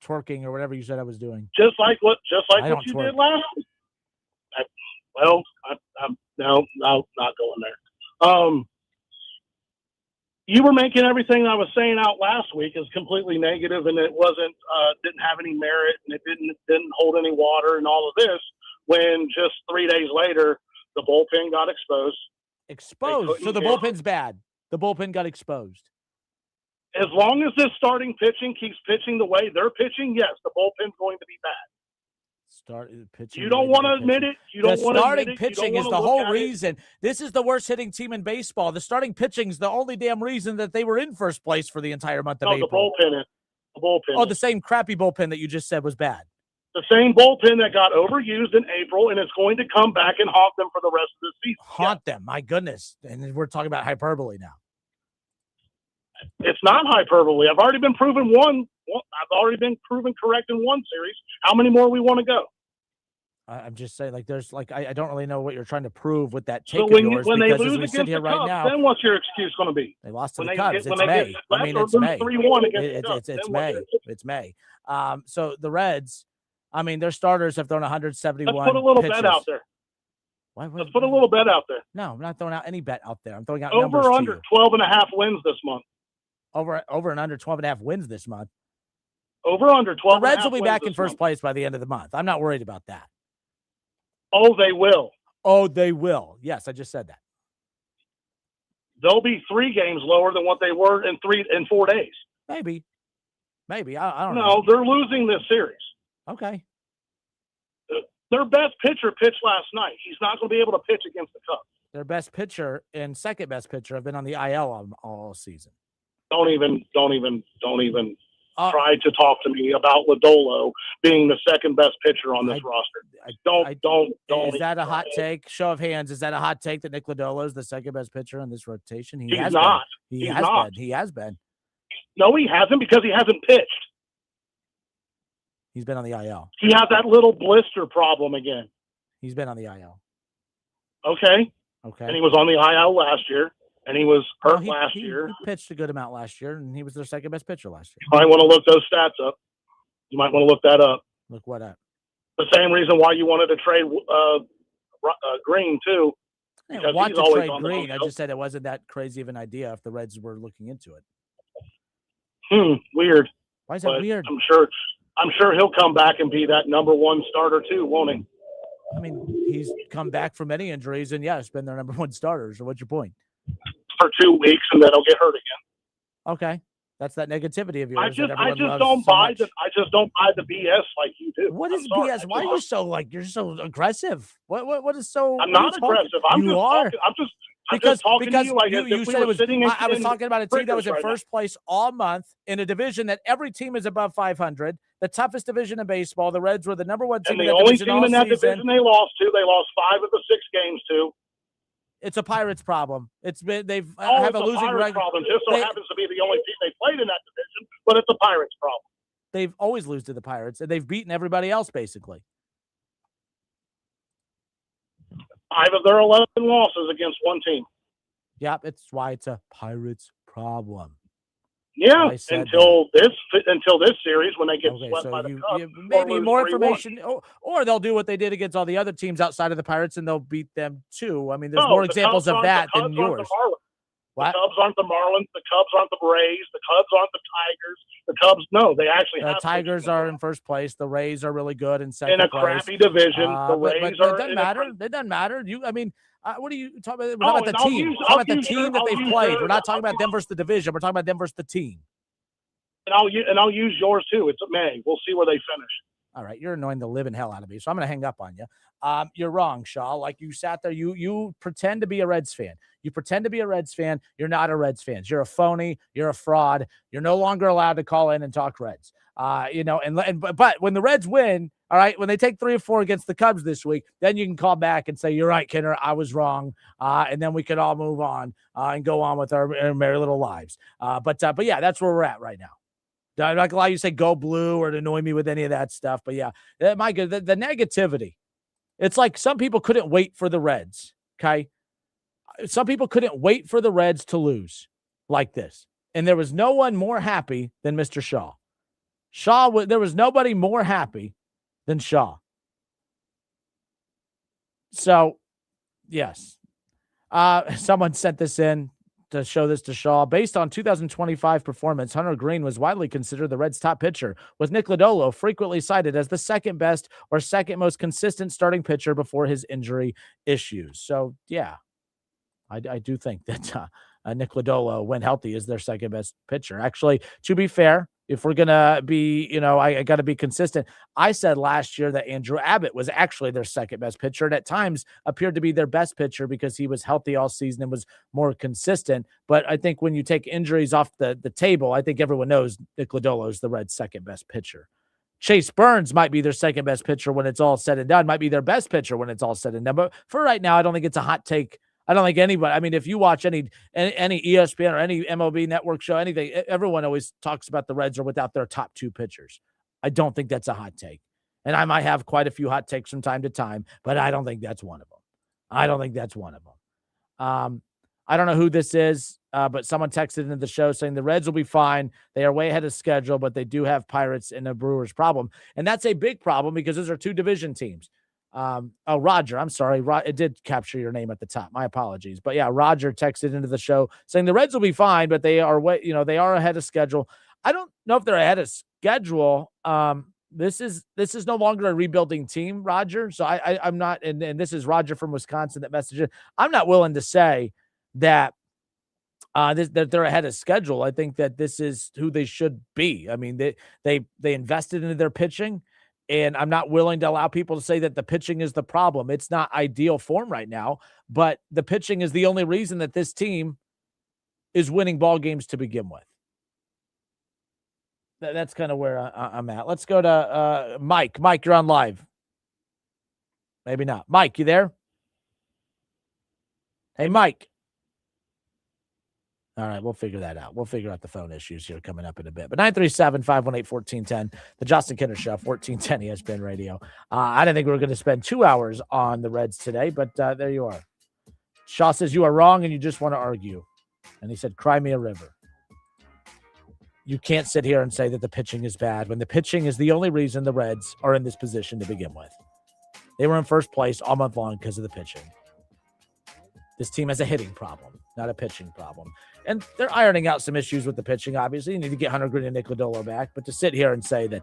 twerking or whatever you said I was doing? Just like what you did last week. No, not going there. You were making everything I was saying out last week is completely negative, and it didn't have any merit, and it didn't hold any water, and all of this. When just 3 days later, the bullpen got exposed. So the bullpen's bad. The bullpen got exposed. As long as this starting pitching keeps pitching the way they're pitching, yes, the bullpen's going to be bad. Pitching. You don't want to admit it. The starting pitching is the whole reason. This is the worst hitting team in baseball. The starting pitching is the only damn reason that they were in first place for the entire month of April. The bullpen. Oh, the same crappy bullpen that you just said was bad. The same bullpen that got overused in April, and it's going to come back and haunt them for the rest of the season. Haunt them, my goodness. And we're talking about hyperbole now. It's not hyperbole. I've already been proven correct in one series. How many more we want to go? I'm just saying, I don't really know what you're trying to prove with that take so of yours. When they because lose as we sit here right Cubs, now, then what's your excuse going to be? They lost to the Cubs. It's May. I mean, it's May. It's May. It's May. So the Reds, I mean, their starters have thrown 171 Let's put a little pitches. bet out there. Let's put a little bet out there. No, I'm not throwing out any bet out there. I'm throwing out over numbers under 12.5 wins this month. Over and under 12.5 wins this month. Over under 12. The Reds will be back in first place by the end of the month. I'm not worried about that. Oh, they will. Oh, they will. Yes, I just said that. They'll be 3 games lower than what they were in 4 days. Maybe. I don't know. No, they're losing this series. Okay. Their best pitcher pitched last night. He's not going to be able to pitch against the Cubs. Their best pitcher and second best pitcher have been on the IL all season. Don't even try to talk to me about Lodolo being the second best pitcher on this roster. Don't. Is that a hot take? Show of hands. Is that a hot take that Nick Lodolo is the second best pitcher in this rotation? He's not. He has been. No, he hasn't because he hasn't pitched. He's been on the IL. He has that little blister problem again. He's been on the IL. Okay. And he was on the IL last year, and he was hurt last year. He pitched a good amount last year, and he was their second best pitcher last year. You might want to look those stats up. You might want to look that up. Look what up? The same reason why you wanted to trade Green, too. I want to trade Green. I just said it wasn't that crazy of an idea if the Reds were looking into it. Weird. Why is that weird? I'm sure he'll come back and be that number 1 starter too, won't he? I mean, he's come back from many injuries, and yes, been their number 1 starter. So what's your point? For 2 weeks, and then he'll get hurt again. Okay, that's that negativity of yours. I just don't buy the BS like you do. What is BS? Why are you so you're so aggressive? What is so? I'm not aggressive. I'm just talking to you like you said it was. I was talking about a team that was in first place all month in a division that every team is above 500. The toughest division in baseball. The Reds were the number 1 team and in the that only division team all in that season. division they lost 5 of the 6 games to. It's a Pirates problem. It's been they've have a it's losing record. Problem. Just so happens to be the only team they played in that division, but it's a Pirates problem. They've always lose to the Pirates, and they've beaten everybody else basically. 5 of their 11 losses against 1 team. Yep, it's why it's a Pirates problem. Yeah, until this series when they get swept by the Cubs. Maybe more information, or they'll do what they did against all the other teams outside of the Pirates, and they'll beat them too. I mean, there's more examples of that than yours. The Cubs aren't the Marlins. The Cubs aren't the Rays. The Cubs aren't the Tigers. The Cubs, no, they actually have. The Tigers are in first place. The Rays are really good in second place. In a crappy division. The Rays are. It doesn't matter. It doesn't matter. What are you talking about? We're talking about the team. We're talking about the team that they've played. We're not talking about them versus the division. We're talking about them versus the team. And I'll use yours too. It's May. We'll see where they finish. All right, you're annoying the living hell out of me, so I'm going to hang up on you. You're wrong, Shaw. Like you sat there, you pretend to be a Reds fan. You pretend to be a Reds fan. You're not a Reds fan. You're a phony. You're a fraud. You're no longer allowed to call in and talk Reds. But when the Reds win, all right, when they take 3 or 4 against the Cubs this week, then you can call back and say, you're right, Kenner, I was wrong. And then we could all move on and go on with our merry little lives. But yeah, that's where we're at right now. I'm not going to allow you to say go blue or to annoy me with any of that stuff. But yeah, my good, the negativity. It's like some people couldn't wait for the Reds. Okay. Some people couldn't wait for the Reds to lose like this. And there was no one more happy than Mr. Shaw. There was nobody more happy than Shaw. So, yes. Someone sent this in to show this to Shaw. Based on 2025 performance, Hunter Green was widely considered the Reds' top pitcher, with Nick Lodolo frequently cited as the second best or second most consistent starting pitcher before his injury issues. So, yeah, I do think that Nick Lodolo, when healthy, is their second best pitcher. Actually, to be fair, if we're going to be, I got to be consistent. I said last year that Andrew Abbott was actually their second best pitcher and at times appeared to be their best pitcher because he was healthy all season and was more consistent. But I think when you take injuries off the table, I think everyone knows Nick Lodolo is the Reds' second best pitcher. Chase Burns might be their second best pitcher when it's all said and done, might be their best pitcher when it's all said and done. But for right now, I don't think it's a hot take. I don't think anybody, I mean, if you watch any ESPN or any MLB network show, anything, everyone always talks about the Reds are without their top 2 pitchers. I don't think that's a hot take. And I might have quite a few hot takes from time to time, but I don't think that's one of them. I don't know who this is, but someone texted into the show saying the Reds will be fine. They are way ahead of schedule, but they do have Pirates and a Brewers problem. And that's a big problem because those are 2 division teams. Roger, I'm sorry. It did capture your name at the top. My apologies. But yeah, Roger texted into the show saying the Reds will be fine, but they are they are ahead of schedule. I don't know if they're ahead of schedule. This is no longer a rebuilding team, Roger. So I'm not, and this is Roger from Wisconsin that messaged it. I'm not willing to say that that they're ahead of schedule. I think that this is who they should be. I mean, they invested into their pitching, and I'm not willing to allow people to say that the pitching is the problem. It's not ideal form right now, but the pitching is the only reason that this team is winning ball games to begin with. That's kind of where I'm at. Let's go to Mike. Mike, you're on live. Maybe not. Mike, you there? Hey, Mike. All right, we'll figure that out. We'll figure out the phone issues here coming up in a bit. But 937-518-1410, the Justin Kinner Show, 1410 ESPN Radio. I didn't think we were going to spend 2 hours on the Reds today, but there you are. Shaw says you are wrong and you just want to argue. And he said, cry me a river. You can't sit here and say that the pitching is bad when the pitching is the only reason the Reds are in this position to begin with. They were in first place all month long because of the pitching. This team has a hitting problem, not a pitching problem. And they're ironing out some issues with the pitching, obviously. You need to get Hunter Green and Nick Lodolo back. But to sit here and say that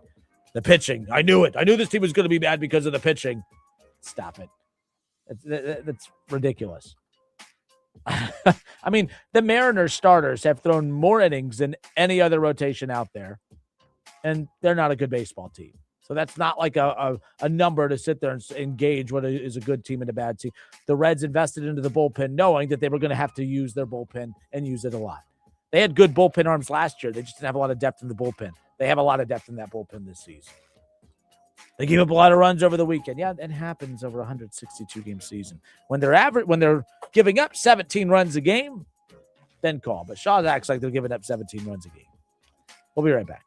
the pitching, I knew it. I knew this team was going to be bad because of the pitching. Stop it. That's ridiculous. I mean, the Mariners starters have thrown more innings than any other rotation out there. And they're not a good baseball team. So that's not like a number to sit there and engage what is a good team and a bad team. The Reds invested into the bullpen knowing that they were going to have to use their bullpen and use it a lot. They had good bullpen arms last year. They just didn't have a lot of depth in the bullpen. They have a lot of depth in that bullpen this season. They gave up a lot of runs over the weekend. Yeah, it happens over a 162-game season. When they're giving up 17 runs a game, then call. But Shaw acts like they're giving up 17 runs a game. We'll be right back.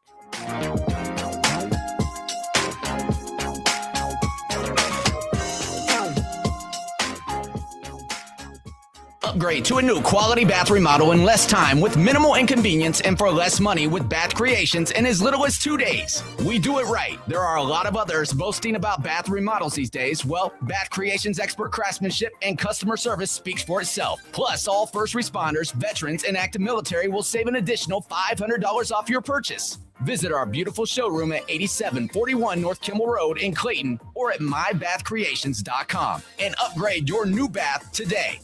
Upgrade to a new quality bath remodel in less time with minimal inconvenience and for less money with Bath Creations in as little as 2 days. We do it right. There are a lot of others boasting about bath remodels these days. Well, Bath Creations' expert craftsmanship and customer service speaks for itself. Plus, all first responders, veterans, and active military will save an additional $500 off your purchase. Visit our beautiful showroom at 8741 North Kimmel Road in Clayton or at mybathcreations.com and upgrade your new bath today.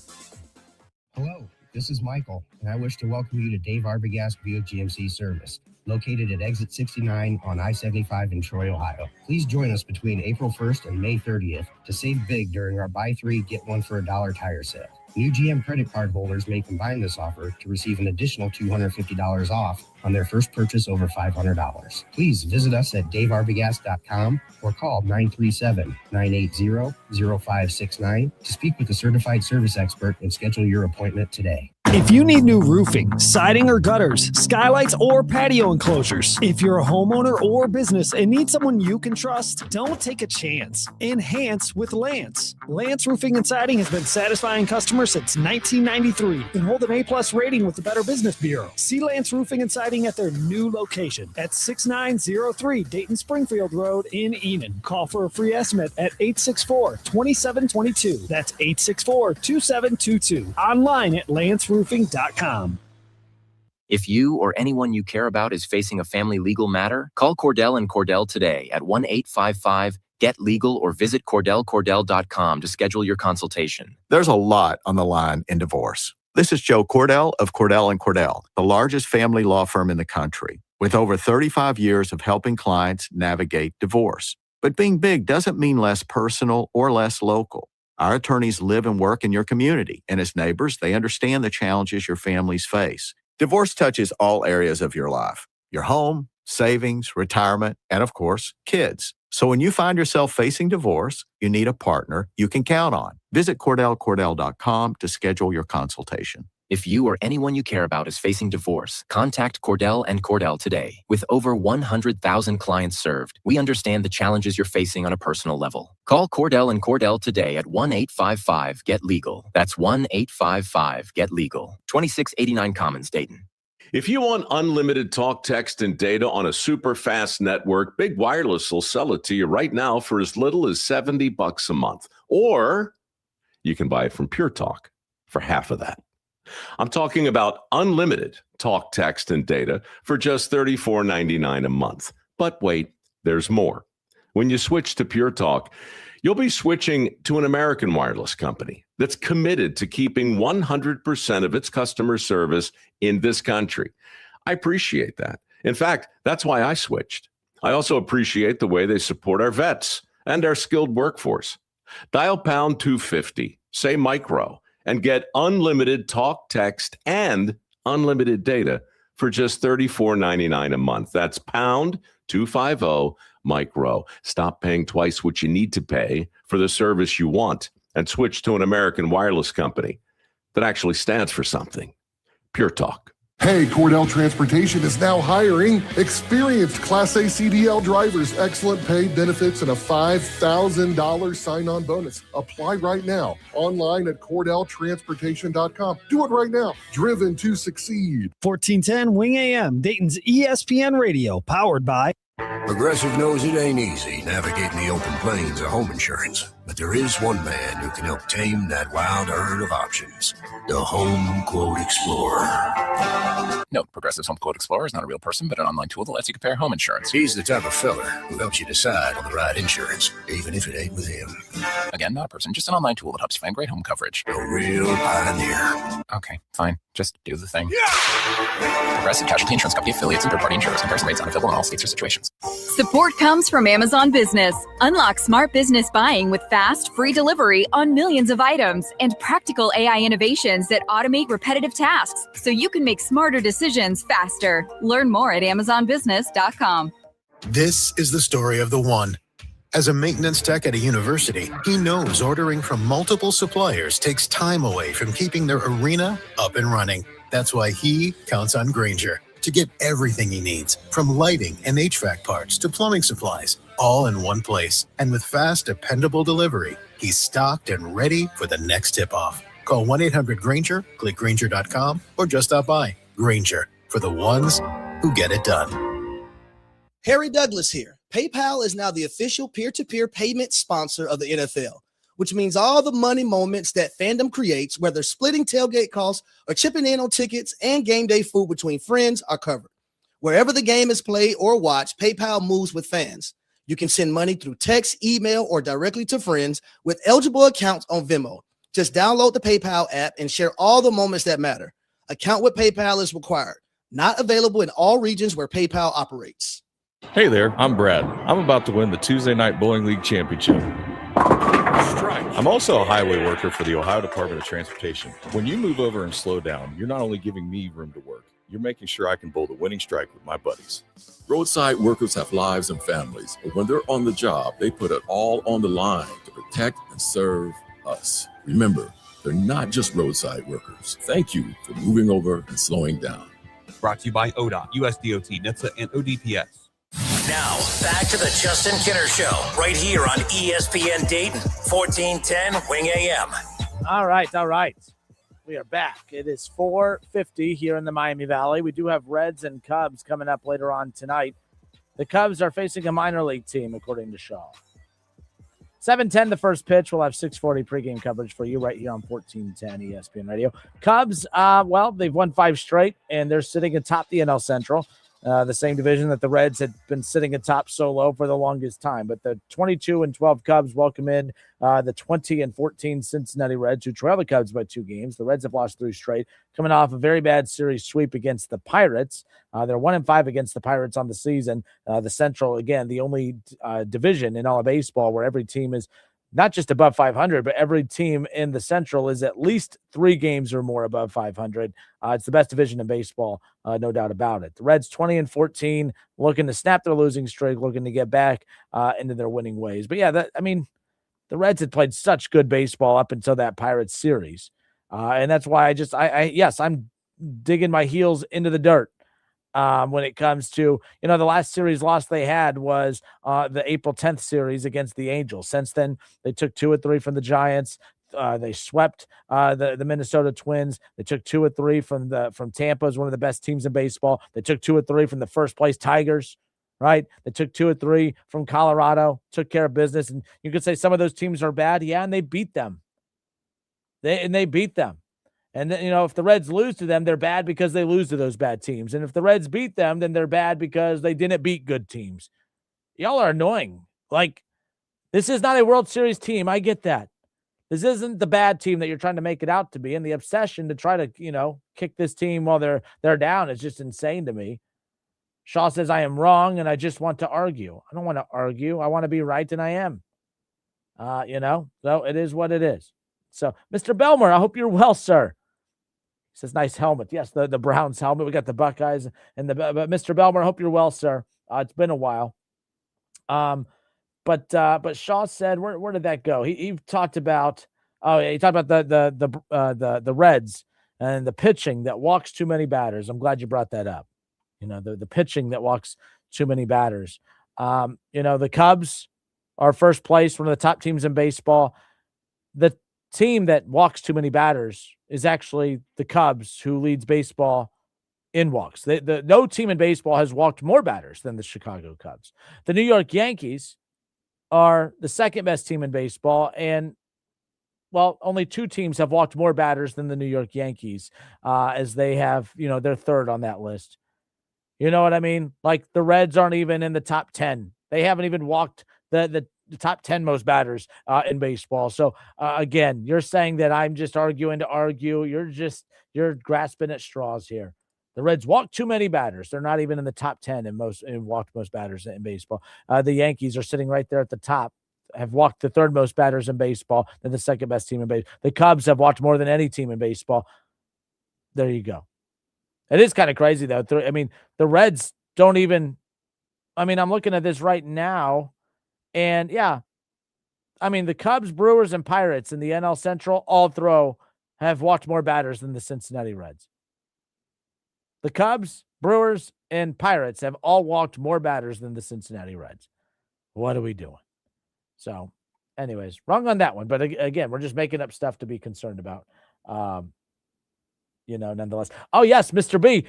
Hello, this is Michael, and I wish to welcome you to Dave Arbogast Buick GMC service, located at exit 69 on I-75 in Troy, Ohio. Please join us between April 1st and May 30th to save big during our buy three, get one for $1 tire sale. New GM credit card holders may combine this offer to receive an additional $250 off on their first purchase over $500. Please visit us at davearbogast.com or call 937-980-0569 to speak with a certified service expert and schedule your appointment today. If you need new roofing, siding or gutters, skylights or patio enclosures, if you're a homeowner or business and need someone you can trust, don't take a chance. Enhance with Lance. Lance Roofing and Siding has been satisfying customers since 1993 and hold an A+ rating with the Better Business Bureau. See Lance Roofing and Siding at their new location at 6903 Dayton Springfield Road in Enid. Call for a free estimate at 864-2722. That's 864-2722. Online at lanceroofing.com. If you or anyone you care about is facing a family legal matter, call Cordell and Cordell today at 1-855-GET-LEGAL or visit CordellCordell.com to schedule your consultation. There's a lot on the line in divorce. This is Joe Cordell of Cordell & Cordell, the largest family law firm in the country, with over 35 years of helping clients navigate divorce. But being big doesn't mean less personal or less local. Our attorneys live and work in your community, and as neighbors, they understand the challenges your families face. Divorce touches all areas of your life: your home, savings, retirement, and of course, kids. So when you find yourself facing divorce, you need a partner you can count on. Visit CordellCordell.com to schedule your consultation. If you or anyone you care about is facing divorce, contact Cordell and Cordell today. With over 100,000 clients served, we understand the challenges you're facing on a personal level. Call Cordell and Cordell today at 1-855-GET-LEGAL. That's 1-855-GET-LEGAL. 2689 Commons, Dayton. If you want unlimited talk, text, and data on a super fast network, Big Wireless will sell it to you right now for as little as $70 a month. Or you can buy it from Pure Talk for half of that. I'm talking about unlimited talk, text, and data for just $34.99 a month. But wait, there's more. When you switch to Pure Talk, you'll be switching to an American wireless company that's committed to keeping 100% of its customer service in this country. I appreciate that. In fact, that's why I switched. I also appreciate the way they support our vets and our skilled workforce. Dial pound 250, say micro, and get unlimited talk, text, and unlimited data for just $34.99 a month. That's pound 250 micro. Stop paying twice what you need to pay for the service you want and switch to an American wireless company that actually stands for something. Pure Talk. Hey, Cordell Transportation is now hiring experienced Class A CDL drivers, excellent paid benefits, and a $5,000 sign-on bonus. Apply right now online at CordellTransportation.com. Do it right now. Driven to succeed. 1410 Wing AM, Dayton's ESPN Radio, powered by Progressive knows it ain't easy navigating the open plains of home insurance, but there is one man who can help tame that wild herd of options. The Home Quote Explorer. Note, Progressive's Home Quote Explorer is not a real person, but an online tool that lets you compare home insurance. He's the type of fella who helps you decide on the right insurance, even if it ain't with him. Again, not a person, just an online tool that helps you find great home coverage. A real pioneer. Okay, fine. Just do the thing. Yeah! Progressive Casualty Insurance Company affiliates and third-party insurers. Comparison rates unavailable in all states or situations. Support comes from Amazon Business. Unlock smart business buying with fast, free delivery on millions of items and practical AI innovations that automate repetitive tasks so you can make smarter decisions faster. Learn more at amazonbusiness.com. This is the story of the one. As a maintenance tech at a university, he knows ordering from multiple suppliers takes time away from keeping their arena up and running. That's why he counts on Grainger to get everything he needs, from lighting and HVAC parts to plumbing supplies, all in one place. And with fast, dependable delivery, he's stocked and ready for the next tip-off. Call 1-800-GRAINGER, click Grainger.com, or just stop by. Grainger, for the ones who get it done. Harry Douglas here. PayPal is now the official peer-to-peer payment sponsor of the NFL, which means all the money moments that fandom creates, whether splitting tailgate costs or chipping in on tickets and game day food between friends, are covered. Wherever the game is played or watched, PayPal moves with fans. You can send money through text, email, or directly to friends with eligible accounts on Venmo. Just download the PayPal app and share all the moments that matter. Account with PayPal is required. Not available in all regions where PayPal operates. Hey there, I'm Brad. I'm about to win the Tuesday Night Bowling League Championship. I'm also a highway worker for the Ohio Department of Transportation. When you move over and slow down, you're not only giving me room to work, you're making sure I can bowl the winning strike with my buddies. Roadside workers have lives and families, but when they're on the job, they put it all on the line to protect and serve us. Remember, they're not just roadside workers. Thank you for moving over and slowing down. Brought to you by ODOT, USDOT, NHTSA, and ODPS. Now, back to the Justin Kinner Show, right here on ESPN Dayton, 1410 Wing AM. All right. We are back. It is 4:50 here in the Miami Valley. We do have Reds and Cubs coming up later on tonight. The Cubs are facing a minor league team, according to Shaw. 7:10 the first pitch. We'll have 6:40 pregame coverage for you right here on 1410 ESPN Radio. Cubs, they've won 5 straight, and they're sitting atop the NL Central. The same division that the Reds had been sitting atop so low for the longest time. But the 22-12 Cubs welcome in the 20-14 Cincinnati Reds, who trail the Cubs by 2 games. The Reds have lost 3 straight, coming off a very bad series sweep against the Pirates. They're 1-5 against the Pirates on the season. The Central, again, the only division in all of baseball where every team is not just above 500, but every team in the Central is at least 3 games or more above 500. It's the best division in baseball, no doubt about it. The Reds 20-14, looking to snap their losing streak, looking to get back into their winning ways. But yeah, the Reds had played such good baseball up until that Pirates series. And that's why I'm digging my heels into the dirt. When it comes to, the last series loss they had was the April 10th series against the Angels. Since then, they took 2 of 3 from the Giants, They swept the Minnesota Twins. They took 2 of 3 from Tampa, is one of the best teams in baseball. They took 2 of 3 from the first place Tigers, right? They took 2 of 3 from Colorado, took care of business. And you could say some of those teams are bad. Yeah, and they beat them. They beat them. And then, if the Reds lose to them, they're bad because they lose to those bad teams. And if the Reds beat them, then they're bad because they didn't beat good teams. Y'all are annoying. Like, this is not a World Series team. I get that. This isn't the bad team that you're trying to make it out to be. And the obsession to try to, kick this team while they're down is just insane to me. Shaw says, I am wrong, and I just want to argue. I don't want to argue. I want to be right, and I am. So it is what it is. So, Mr. Belmer, I hope you're well, sir. He says, nice helmet. Yes, the Browns helmet. We got the Buckeyes and but Mr. Belmer, I hope you're well, sir. It's been a while. But Shaw said, where did that go? He talked about he talked about the Reds and the pitching that walks too many batters. I'm glad you brought that up. The pitching that walks too many batters. The Cubs are first place, one of the top teams in baseball. The team that walks too many batters is actually the Cubs, who leads baseball in walks. No team in baseball has walked more batters than the Chicago Cubs. The New York Yankees are the second best team in baseball, and only 2 teams have walked more batters than the New York Yankees, as they have, they're third on that list. You know what I mean? Like, the Reds aren't even in the top 10. They haven't even walked the top 10 most batters in baseball. So again, you're saying that I'm just arguing to argue. You're grasping at straws here. The Reds walk too many batters. They're not even in the top 10 in walked most batters in baseball. The Yankees are sitting right there at the top, have walked the third most batters in baseball. They're the second best team in baseball. The Cubs have walked more than any team in baseball. There you go. It is kind of crazy, though. The Reds don't even, I'm looking at this right now, and yeah, the Cubs, Brewers, and Pirates in the NL Central have walked more batters than the Cincinnati Reds. The Cubs, Brewers, and Pirates have all walked more batters than the Cincinnati Reds. What are we doing? So, anyways, wrong on that one. But again, we're just making up stuff to be concerned about. Nonetheless. Oh, yes, Mr. B,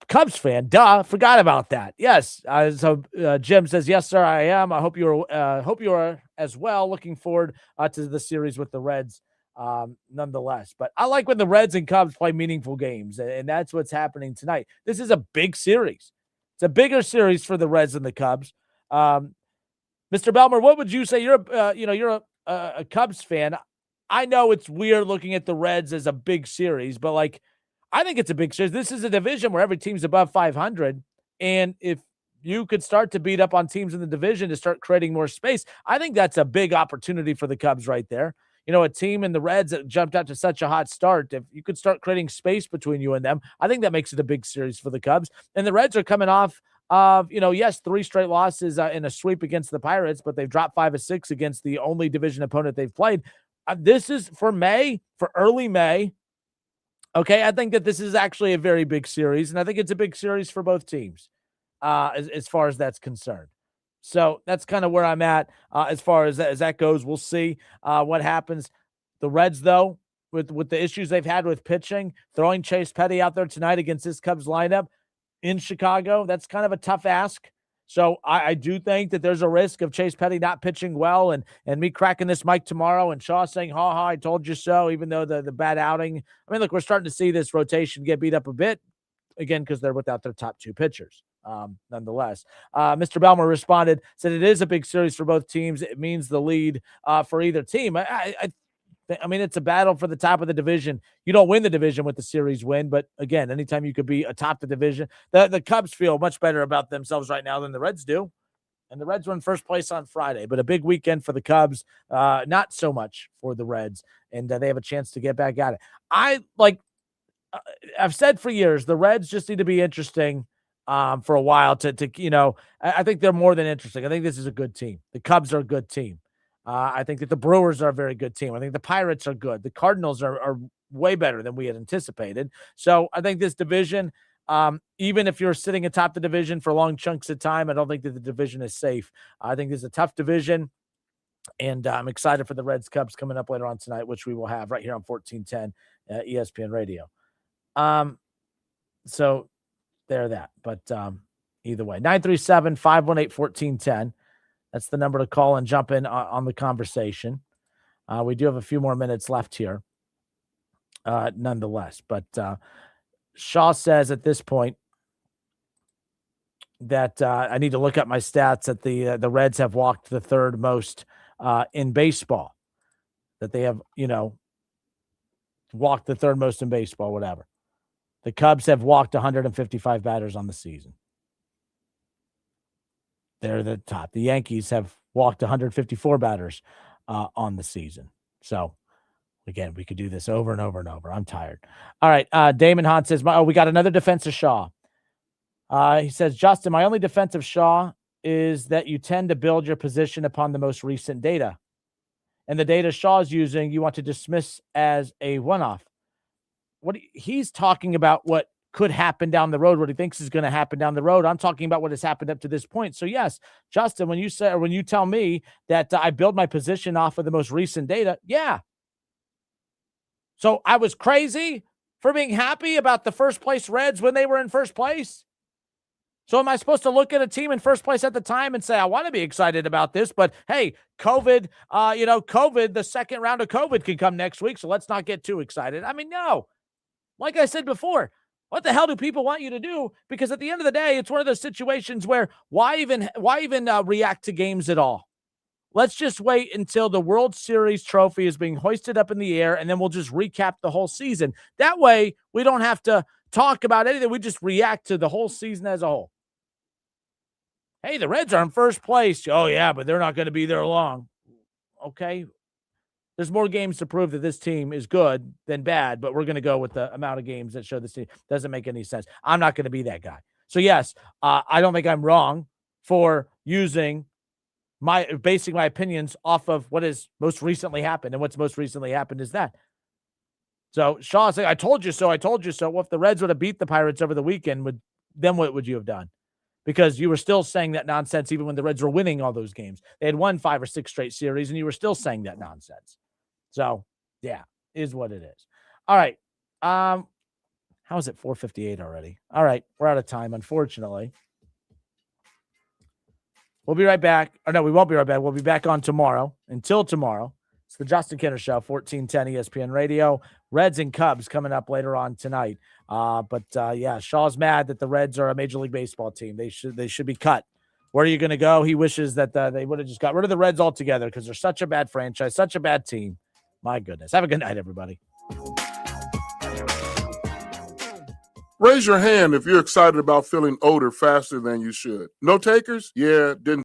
Cubs fan. Duh, forgot about that. Yes. So Jim says, yes, sir, I am. I hope you are as well. Looking forward to the series with the Reds. Nonetheless, but I like when the Reds and Cubs play meaningful games, and that's what's happening tonight. This is a big series. It's a bigger series for the Reds and the Cubs. Mr. Belmer, what would you say? You're a Cubs fan. I know it's weird looking at the Reds as a big series, but I think it's a big series. This is a division where every team's above 500, and if you could start to beat up on teams in the division to start creating more space, I think that's a big opportunity for the Cubs right there. A team in the Reds that jumped out to such a hot start, if you could start creating space between you and them, I think that makes it a big series for the Cubs. And the Reds are coming off of, yes, 3 straight losses in a sweep against the Pirates, but they've dropped 5 of 6 against the only division opponent they've played. This is for early May. Okay, I think that this is actually a very big series, and I think it's a big series for both teams as far as that's concerned. So that's kind of where I'm at as far as that goes. We'll see what happens. The Reds, though, with the issues they've had with pitching, throwing Chase Petty out there tonight against this Cubs lineup in Chicago, that's kind of a tough ask. So I do think that there's a risk of Chase Petty not pitching well and me cracking this mic tomorrow and Shaw saying, ha, I told you so, even though the bad outing. Look, we're starting to see this rotation get beat up a bit, again, because they're without their top 2 pitchers. Nonetheless, Mr. Belmer responded, said it is a big series for both teams. It means the lead for either team. It's a battle for the top of the division. You don't win the division with the series win, but again, anytime you could be atop the division, the Cubs feel much better about themselves right now than the Reds do. And the Reds were in first place on Friday, but a big weekend for the Cubs, not so much for the Reds, and they have a chance to get back at it. I've said for years, the Reds just need to be interesting for a while I think they're more than interesting. I think this is a good team. The Cubs are a good team. I think that the Brewers are a very good team. I think the Pirates are good. The Cardinals are way better than we had anticipated. So I think this division, even if you're sitting atop the division for long chunks of time, I don't think that the division is safe. I think this is a tough division. And I'm excited for the Reds Cubs coming up later on tonight, which we will have right here on 1410 ESPN Radio. So there that. But either way, 937-518-1410. That's the number to call and jump in on the conversation. We do have a few more minutes left here, nonetheless. But Shaw says at this point that I need to look up my stats that the Reds have walked the third most in baseball. That they have, walked the third most in baseball, whatever. The Cubs have walked 155 batters on the season. They're the top. The Yankees have walked 154 batters on the season. So, again, we could do this over and over and over. I'm tired. All right. Damon Hahn says, we got another defense of Shaw. He says, Justin, my only defense of Shaw is that you tend to build your position upon the most recent data. And the data Shaw's using, you want to dismiss as a one-off. He's talking about what could happen down the road, what he thinks is going to happen down the road. I'm talking about what has happened up to this point. So yes, Justin, when you tell me that I build my position off of the most recent data, yeah. So I was crazy for being happy about the first place Reds when they were in first place. So am I supposed to look at a team in first place at the time and say, I want to be excited about this, but hey, COVID, the second round of COVID can come next week. So let's not get too excited. I mean, no. Like I said before, what the hell do people want you to do? Because at the end of the day, it's one of those situations where why even react to games at all? Let's just wait until the World Series trophy is being hoisted up in the air, and then we'll just recap the whole season. That way, we don't have to talk about anything. We just react to the whole season as a whole. Hey, the Reds are in first place. Oh, yeah, but they're not going to be there long. Okay. There's more games to prove that this team is good than bad, but we're going to go with the amount of games that show this team. Doesn't make any sense. I'm not going to be that guy. So, yes, I don't think I'm wrong for basing my opinions off of what has most recently happened. And what's most recently happened is that. So, Shaw saying, I told you so, I told you so. Well, if the Reds would have beat the Pirates over the weekend, then what would you have done? Because you were still saying that nonsense even when the Reds were winning all those games. They had won 5 or 6 straight series, and you were still saying that nonsense. So, yeah, is what it is. All right. How is it 4:58 already? All right. We're out of time, unfortunately. We'll be right back. Or no, we won't be right back. We'll be back on tomorrow. Until tomorrow. It's the Justin Kinner Show, 1410 ESPN Radio. Reds and Cubs coming up later on tonight. Yeah, Shaw's mad that the Reds are a Major League Baseball team. They should be cut. Where are you going to go? He wishes that they would have just got rid of the Reds altogether because they're such a bad franchise, such a bad team. My goodness. Have a good night, everybody. Raise your hand if you're excited about feeling older faster than you should. No takers? Yeah, didn't